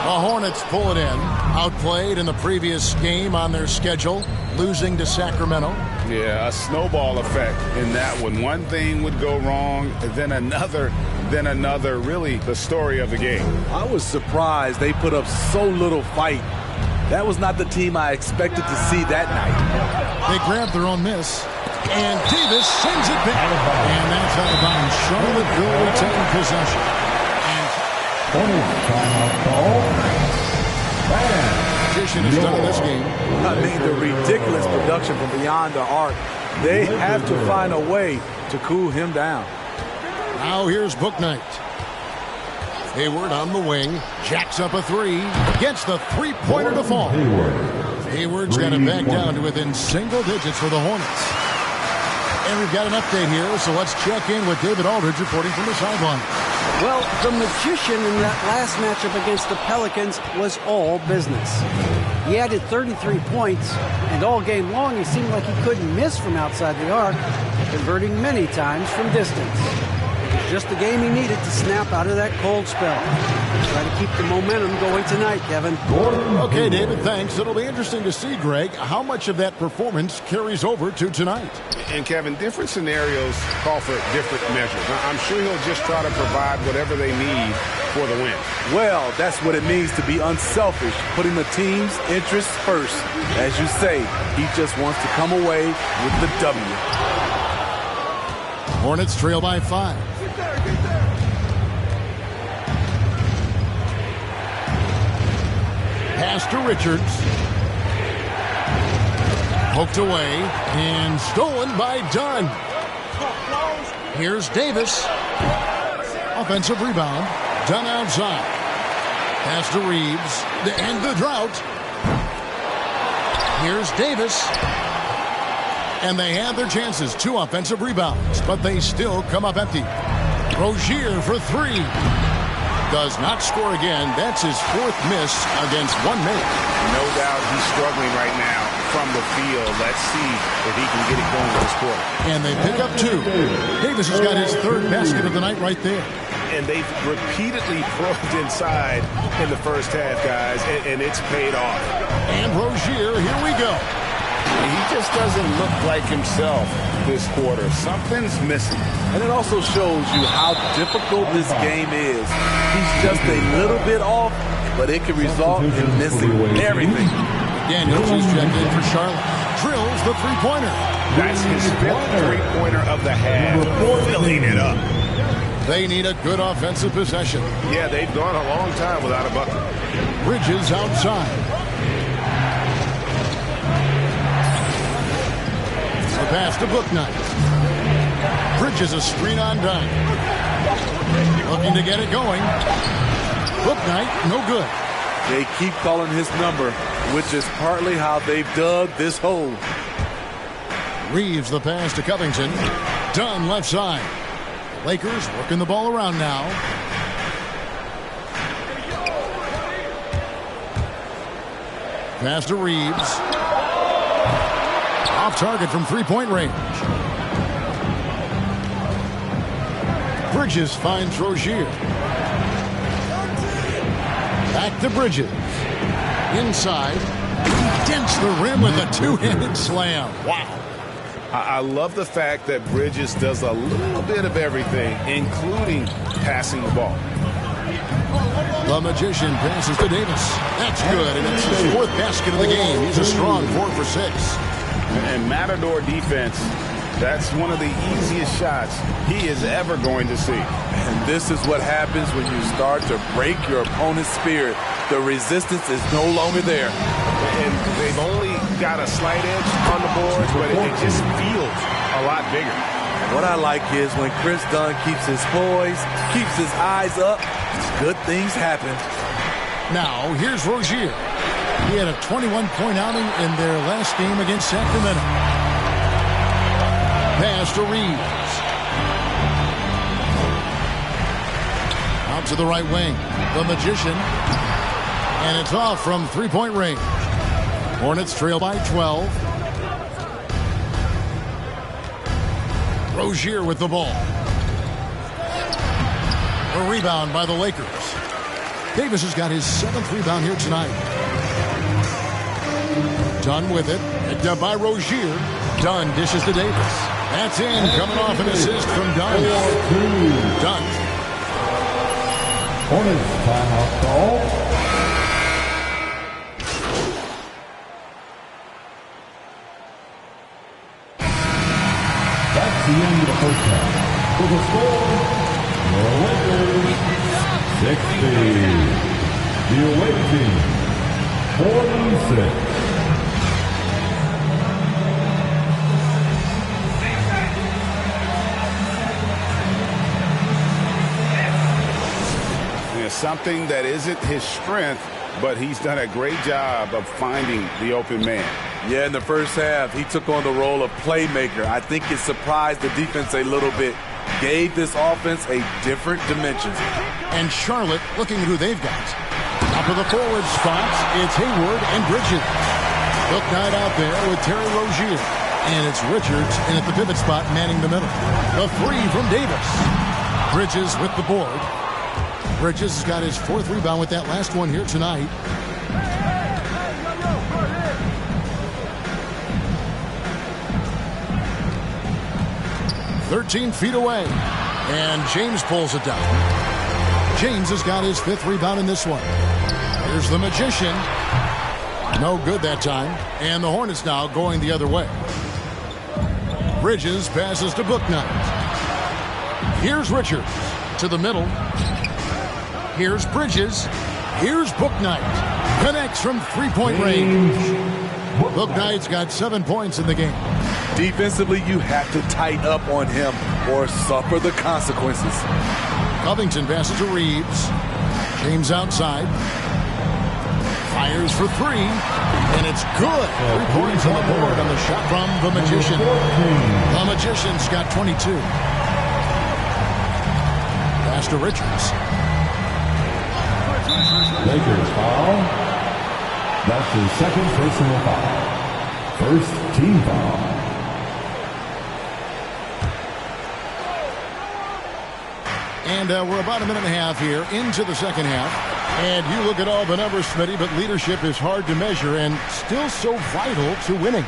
The Hornets pull it in. Outplayed in the previous game on their schedule, losing to Sacramento. Yeah, a snowball effect in that one. One thing would go wrong, then another, really the story of the game. I was surprised they put up so little fight. That was not the team I expected to see that night. They grabbed their own miss, and Davis sends it back. And that's out of bounds. Charlotte will retain possession. Magician is done in this game. I mean, the ridiculous production from beyond the arc. They have to find a way to cool him down. Now here's Bouknight. Hayward on the wing. Jacks up a 3. Gets the 3-pointer to fall. Hayward's got it back down to within single digits for the Hornets. And we've got an update here, so let's check in with David Aldridge reporting from the sideline. Well, the Magician in that last matchup against the Pelicans was all business. He added 33 points, and all game long he seemed like he couldn't miss from outside the arc, converting many times from distance. It was just the game he needed to snap out of that cold spell. Try to keep the momentum going tonight, Kevin. Okay, David, thanks. It'll be interesting to see, Greg, how much of that performance carries over to tonight. And, Kevin, different scenarios call for different measures. I'm sure he'll just try to provide whatever they need for the win. Well, that's what it means to be unselfish, putting the team's interests first. As you say, he just wants to come away with the W. Hornets trail by 5. Pass to Richards. Poked away and stolen by Dunn. Here's Davis. Offensive rebound. Dunn outside. Pass to Reeves to end the drought. Here's Davis. And they have their chances. 2 offensive rebounds, but they still come up empty. Rozier for 3. Does not score again. That's his 4th miss against 1 minute. No doubt he's struggling right now from the field. Let's see if he can get it going this quarter. And they pick up 2. Davis has got his 3rd basket of the night right there. And they've repeatedly probed inside in the first half, guys, and it's paid off. And Rozier, here we go. He just doesn't look like himself this quarter. Something's missing. And it also shows you how difficult this game is. He's just a little bit off, but it can result in missing everything. Daniels is checked in for Charlotte. Drills the three-pointer. That's his 5th three-pointer of the half. Filling it up. They need a good offensive possession. Yeah, they've gone a long time without a bucket. Bridges outside. The pass to Booknight. Bridges a screen on Dunn. Looking to get it going. Booknight, no good. They keep calling his number, which is partly how they've dug this hole. Reeves the pass to Covington. Dunn left side. Lakers working the ball around now. Pass to Reeves. Off target from three-point range. Bridges finds Rozier. Back to Bridges. Inside. He dents the rim with a 2-handed slam. Wow. I love the fact that Bridges does a little bit of everything, including passing the ball. The Magician passes to Davis. That's good, and it's his 4th basket of the game. He's a strong 4 for 6. And Matador defense, that's one of the easiest shots he is ever going to see. And this is what happens when you start to break your opponent's spirit. The resistance is no longer there. And they've only got a slight edge on the boards, but it just feels a lot bigger. What I like is when Chris Dunn keeps his poise, keeps his eyes up, good things happen. Now, here's Rozier. He had a 21-point outing in their last game against Sacramento. Pass to Reeves. Out to the right wing. The Magician. And it's off from three-point range. Hornets trail by 12. Rozier with the ball. A rebound by the Lakers. Davis has got his 7th rebound here tonight. Dunn with it. Picked up by Rozier. Dunn dishes to Davis. That's in. Coming off an assist from Dunn. Dunn. Hornets timeout call. That's the end of the first half. For the score, the Lakers 60. The away team 46. Something that isn't his strength, but he's done a great job of finding the open man. Yeah, in the first half, he took on the role of playmaker. I think it surprised the defense a little bit. Gave this offense a different dimension. And Charlotte looking at who they've got. Top of the forward spots, it's Hayward and Bridges. Booknight out there with Terry Rozier. And it's Richards in at the pivot spot manning the middle. The 3 from Davis. Bridges with the board. Bridges has got his 4th rebound with that last one here tonight. "13 feet away." And James pulls it down. James has got his 5th rebound in this one. Here's the Magician. No good that time. And the Hornets now going the other way. Bridges passes to Bouknight. Here's Richards to the middle. Here's Bridges. Here's Bouknight. Connects from 3-point range. Bouknight's got 7 points in the game. Defensively, you have to tighten up on him or suffer the consequences. Covington passes to Reeves. James outside. Fires for 3. And it's good. 3 points on the board on the shot from the Magician. The Magician's got 22. Pass to Richards. Lakers foul. That's his 2nd personal foul. 1st team foul. And we're about a minute and a half here into the second half. And you look at all the numbers, Smitty, but leadership is hard to measure and still so vital to winning.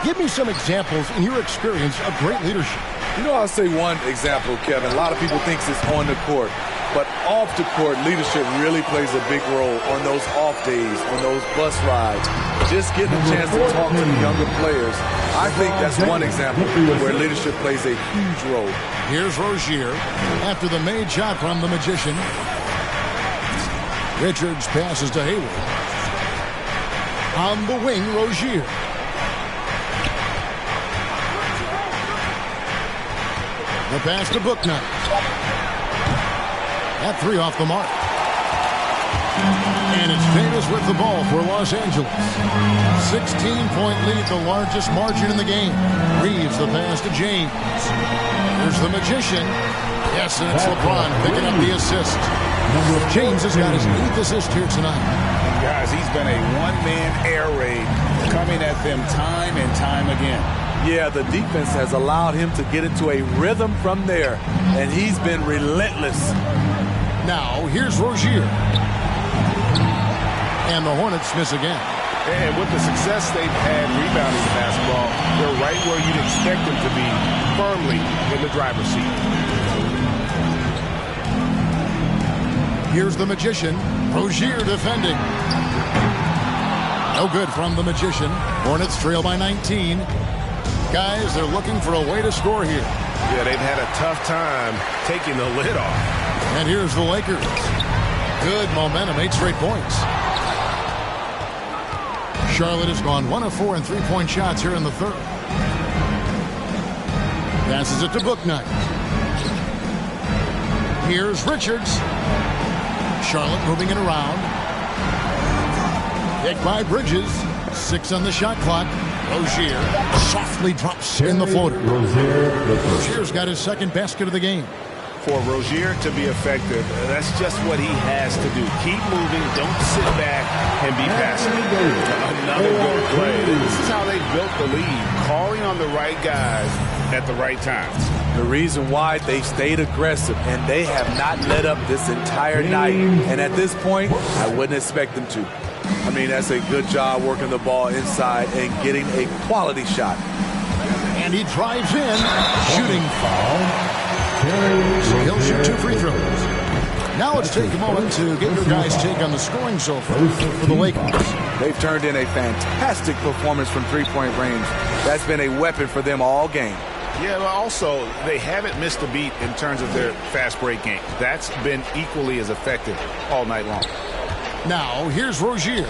Give me some examples in your experience of great leadership. You know, I'll say one example, Kevin. A lot of people think it's on the court. But off the court, leadership really plays a big role on those off days, on those bus rides. Just getting a chance to talk to the younger players. I think that's one example where leadership plays a huge role. Here's Rozier after the made shot from the Magician. Richards passes to Hayward. On the wing, Rozier. The pass to Bouknight. That 3 off the mark. And it's Davis with the ball for Los Angeles. 16-point lead, the largest margin in the game. Reeves the pass to James. Here's the Magician. Yes, and it's LeBron picking up the assist. James has got his 8th assist here tonight. Guys, he's been a one-man air raid coming at them time and time again. Yeah, the defense has allowed him to get into a rhythm from there, and he's been relentless. Now, here's Rozier. And the Hornets miss again. And with the success they've had rebounding the basketball, they're right where you'd expect them to be, firmly in the driver's seat. Here's the Magician. Rozier defending. No good from the Magician. Hornets trail by 19. Guys, they're looking for a way to score here. Yeah, they've had a tough time taking the lid off. And here's the Lakers. Good momentum, 8 straight points. Charlotte has gone 1 of 4 in 3-point shots here in the 3rd. Passes it to Bouknight. Here's Richards. Charlotte moving it around. Picked by Bridges. 6 on the shot clock. Rozier softly drops in the floater. Rozier's got his 2nd basket of the game. For Rozier to be effective, that's just what he has to do. Keep moving, don't sit back and be passive. Another good play. This is how they built the lead, calling on the right guys at the right times. The reason why they stayed aggressive, and they have not let up this entire night. And at this point, I wouldn't expect them to. I mean, that's a good job working the ball inside and getting a quality shot. And he drives in, shooting foul. So he'll shoot 2 free throws. Now let's take a moment to get your guys' take on the scoring so far for the Lakers. They've turned in a fantastic performance from 3-point range. That's been a weapon for them all game. Yeah, but also, they haven't missed a beat in terms of their fast break game. That's been equally as effective all night long. Now, here's Rozier.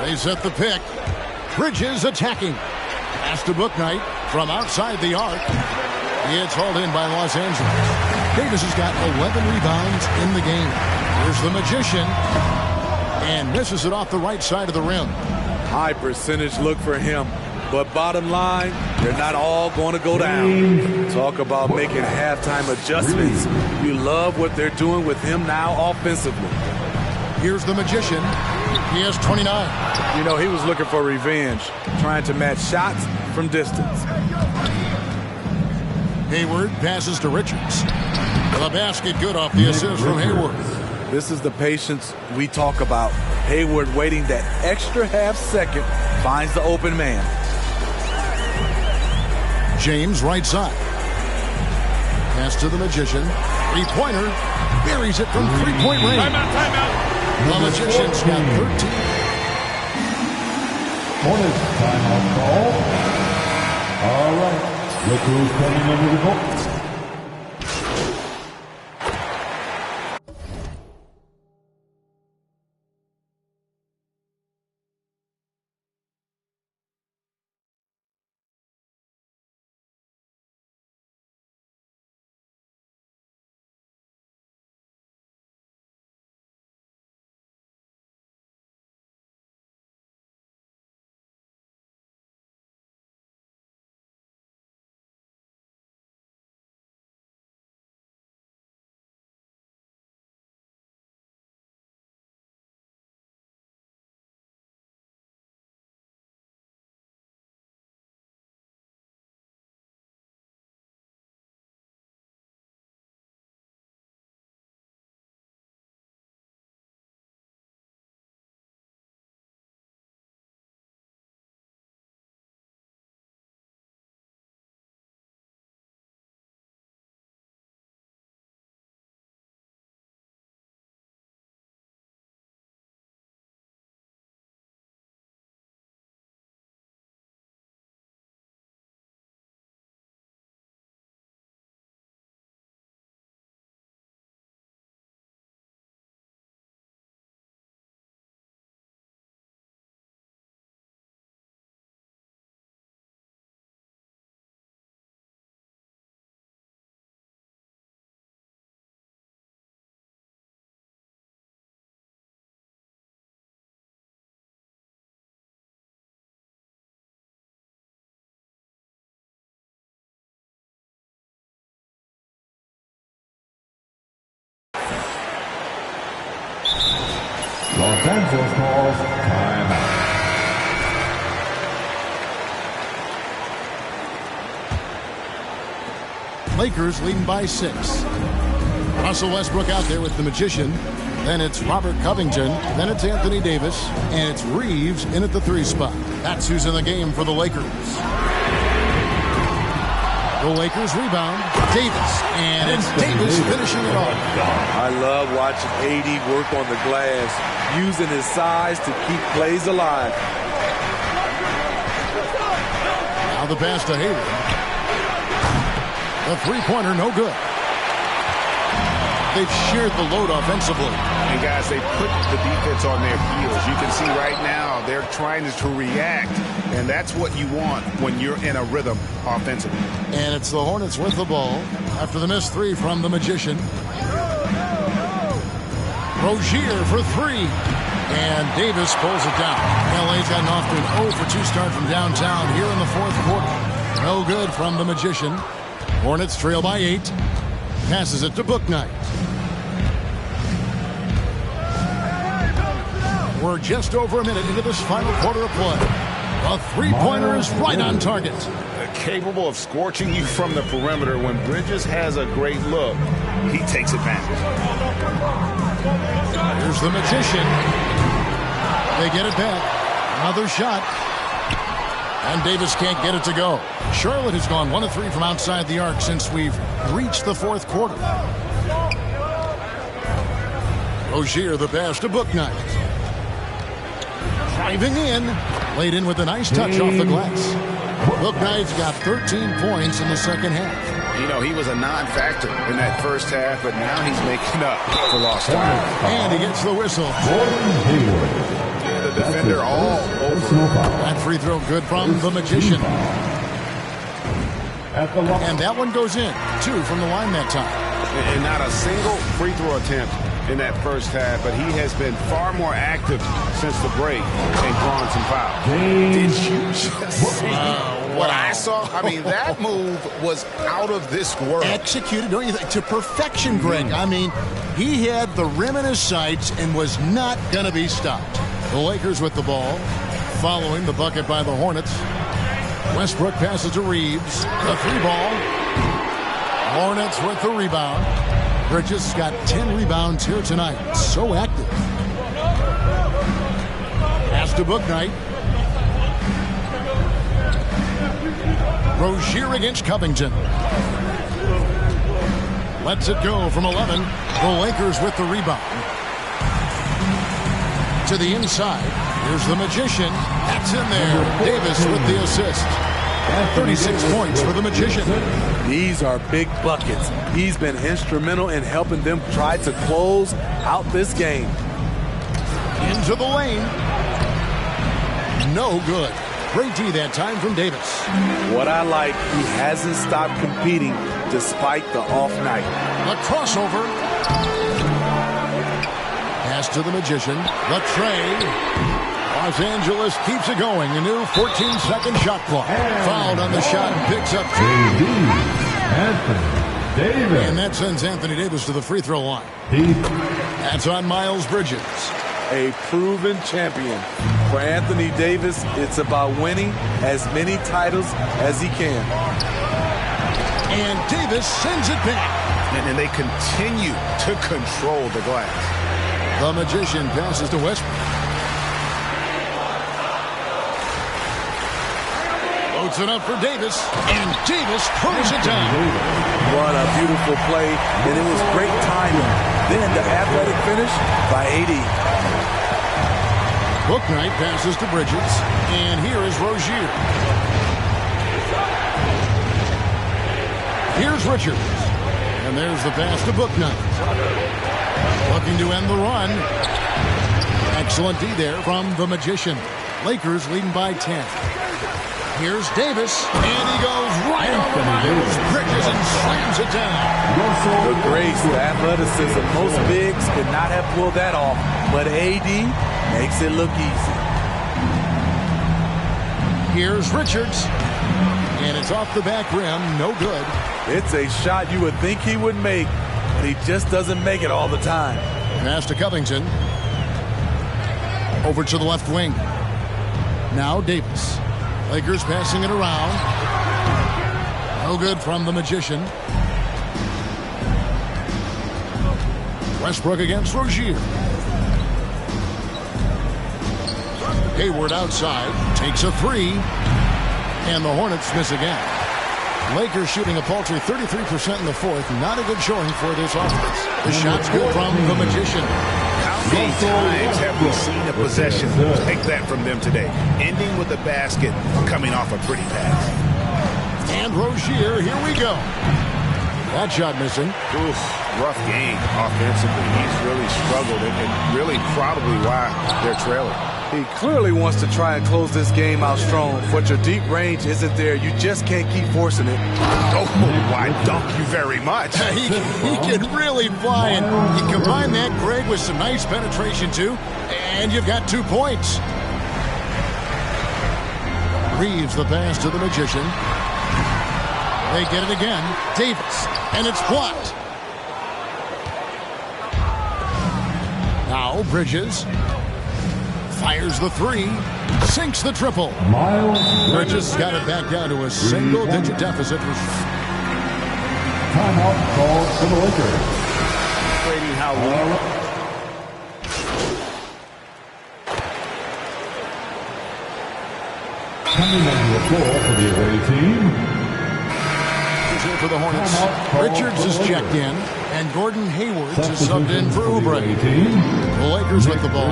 They set the pick. Bridges attacking. Pass to Bouknight from outside the arc. It's hauled in by Los Angeles. Davis has got 11 rebounds in the game. Here's the Magician. And misses it off the right side of the rim. High percentage look for him. But bottom line, they're not all going to go down. Talk about making halftime adjustments. You love what they're doing with him now offensively. Here's the Magician. He has 29. You know, he was looking for revenge, trying to match shots from distance. Hayward passes to Richards. The basket good off the assist from Hayward. This is the patience we talk about. Hayward waiting that extra half second, finds the open man. James right side. Pass to the Magician. Three-pointer. Buries it from three-point range. Timeout. The Magician's got 13. Hornets timeout call. All right. Look who's coming under the ball. Los Angeles calls timeout. Lakers leading by 6. Russell Westbrook out there with the Magician. Then it's Robert Covington. Then it's Anthony Davis. And it's Reeves in at the 3 spot. That's who's in the game for the Lakers. The Lakers rebound. Davis. And it's Davis finishing it off. I love watching AD work on the glass, using his size to keep plays alive. Now the pass to Hayward. The three-pointer, no good. They've shared the load offensively. And guys, they put the defense on their heels. You can see right now they're trying to react, and that's what you want when you're in a rhythm offensively. And it's the Hornets with the ball after the missed 3 from the Magician. Rozier for 3. And Davis pulls it down. LA's gotten off to an 0 for 2 start from downtown here in the 4th quarter. No good from the Magician. Hornets trail by 8. Passes it to Bouknight. We're just over a minute into this final quarter of play. A three-pointer is right on target. Capable of scorching you from the perimeter. When Bridges has a great look, he takes advantage. Here's the Magician. They get it back. Another shot. And Davis can't get it to go. Charlotte has gone 1 of 3 from outside the arc since we've reached the 4th quarter. Rozier the pass to Bouknight. Driving in. Laid in with a nice touch off the glass. Bouknight's got 13 points in the second half. You know, he was a non-factor in that first half, but now he's making up for lost time. And he gets the whistle. The defender all over. That free throw good from the Magician. And that one goes in. 2 from the line that time. And not a single free throw attempt in that first half, but he has been far more active since the break and drawn some fouls. Did you just see what I saw? I mean, that move was out of this world. Executed, don't you think, to perfection, Greg. I mean, he had the rim in his sights and was not going to be stopped. The Lakers with the ball, following the bucket by the Hornets. Westbrook passes to Reeves. The 3 ball. Hornets with the rebound. Bridges got 10 rebounds here tonight. So active. Pass to Bouknight. Rozier against Covington. Lets it go from 11. The Lakers with the rebound. To the inside. Here's the Magician. That's in there. Davis with the assist. 36 points for the Magician. These are big buckets. He's been instrumental in helping them try to close out this game. Into the lane. No good. Great D that time from Davis. What I like, he hasn't stopped competing despite the off night. A crossover. Pass to the Magician. The tray. Los Angeles keeps it going. A new 14-second shot clock. Fouled on the shot and picks up two. And that sends Anthony Davis to the free throw line. That's on Miles Bridges. A proven champion. For Anthony Davis, it's about winning as many titles as he can. And Davis sends it back. And they continue to control the glass. The Magician passes to Westbrook. Loads it up for Davis, and Davis throws it down. What a beautiful play, and it was great timing. Then the athletic finish by AD. Bouknight passes to Bridges, and here is Rozier. Here's Richards, and there's the pass to Bouknight. Looking to end the run. Excellent D there from the Magician. Lakers leading by 10. Here's Davis, and he goes right over Miles Bridges and slams it down. The grace, the athleticism. Most bigs could not have pulled that off, but AD makes it look easy. Here's Richards, and it's off the back rim, no good. It's a shot you would think he would make, but he just doesn't make it all the time. Pass to Covington. Over to the left wing. Now Davis. Lakers passing it around. No good from the Magician. Westbrook against Rozier. Hayward outside. Takes a three. And the Hornets miss again. Lakers shooting a paltry 33% in the fourth. Not a good showing for this offense. The shot's good from the Magician. How many times have we seen a possession take that from them today? Ending with a basket, coming off a pretty pass. And Rozier, here we go. That shot missing. Oof, rough game offensively. He's really struggled and really probably why they're trailing. He clearly wants to try and close this game out strong, but your deep range isn't there. You just can't keep forcing it. Oh, why dunk you very much. He can really fly, and you combine that, Greg, with some nice penetration, too, and you've got 2 points. Reeves the pass to the Magician. They get it again. Davis, and it's blocked. Now Bridges. Fires the three, sinks the triple. Bridges got it back down to a single-digit deficit. Timeout called for the Lakers. Trading how Coming on the floor for the away team. Here for the Hornets. Richards is checked in, and Gordon Hayward is subbed in for Oubre. The Lakers with the ball.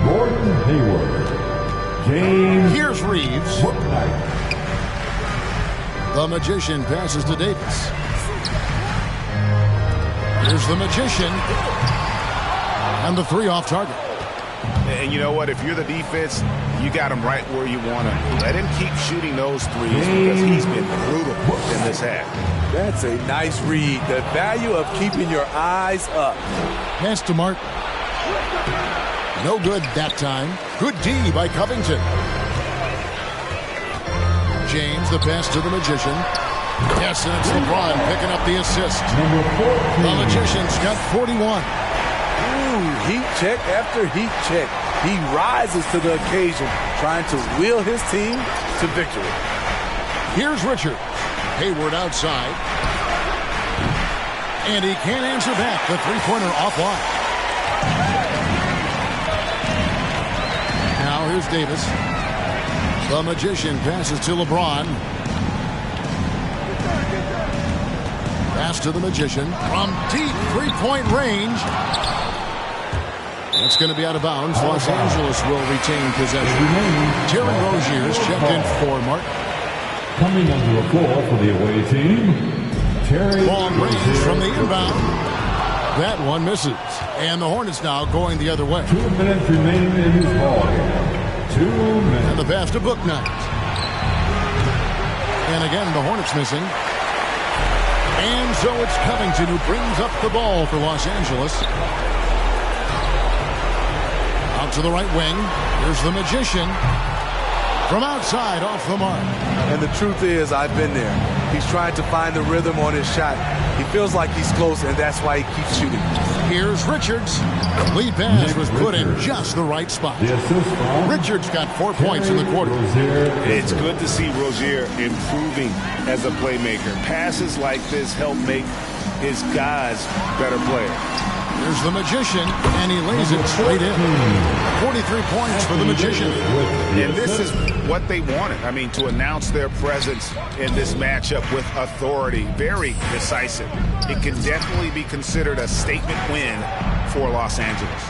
Gordon Hayward. James. Here's Reeves. The Magician passes to Davis. Here's the Magician. And the three off target. And you know what? If you're the defense, you got him right where you want him. Let him keep shooting those threes because he's been brutal in this half. That's a nice read. The value of keeping your eyes up. Pass to Martin. No good that time. Good D by Covington. James, the pass to the Magician. Yes, and it's LeBron picking up the assist. The Magician's got 41. Ooh, heat check after heat check. He rises to the occasion, trying to wheel his team to victory. Here's Richard. Hayward outside. And he can't answer back. The three-pointer offline. Now here's Davis. The Magician passes to LeBron. Pass to the Magician from deep three-point range. That's going to be out of bounds. Los Angeles will retain possession. Terry Rozier's checked in for Mark. Coming onto the floor for the away team, Terry Long range Rozier. from the inbound. That one misses. And the Hornets now going the other way. 2 minutes remaining in this ball game. 2 minutes. And the pass to Bouknight. And again, the Hornets missing. And so it's Covington who brings up the ball for Los Angeles. Out to the right wing. Here's the Magician. From outside, off the mark. And the truth is, I've been there. He's trying to find the rhythm on his shot. He feels like he's close, and that's why he keeps shooting. Here's Richards. Lead pass was put in just the right spot. Richards got 4 points in the quarter. It's good to see Rozier improving as a playmaker. Passes like this help make his guys better players. Here's the Magician, and he lays it straight in. 43 points for the Magician. And this is what they wanted. I mean, to announce their presence in this matchup with authority. Very decisive. It can definitely be considered a statement win for Los Angeles.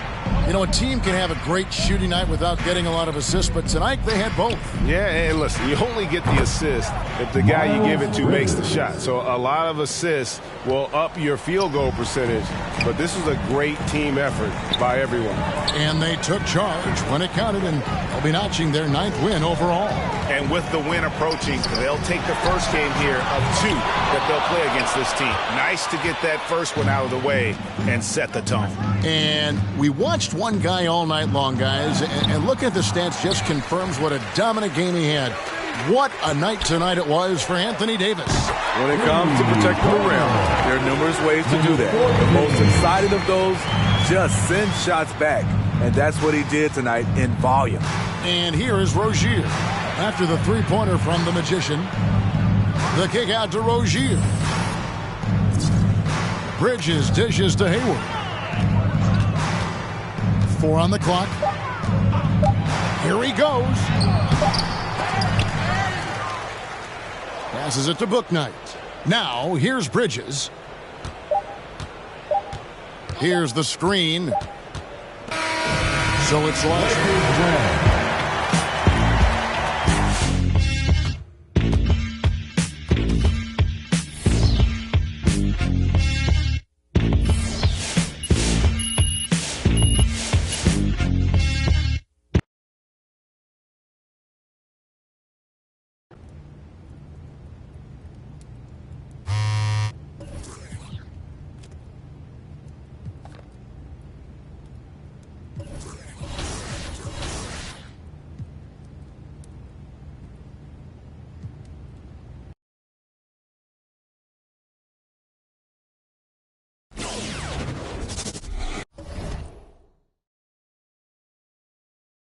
You know, a team can have a great shooting night without getting a lot of assists, but tonight they had both. Yeah, and listen, you only get the assist if the guy you give it to makes the shot. So a lot of assists will up your field goal percentage, but this was a great team effort by everyone. And they took charge when it counted, and they'll be notching their 9th win overall. And with the win approaching, they'll take the first game here of 2 that they'll play against this team. Nice to get that first one out of the way and set the tone. And we watched one guy all night long, guys, and looking at the stats just confirms what a dominant game he had. What a night tonight it was for Anthony Davis. When it comes to protecting the rim, there are numerous ways to do that. The most exciting of those, just send shots back. And that's what he did tonight in volume. And here is Rozier. After the three-pointer from the Magician, the kick out to Rozier. Bridges dishes to Hayward. 4 on the clock. Here he goes. Passes it to Bouknight. Now, here's Bridges. Here's the screen. So it's Los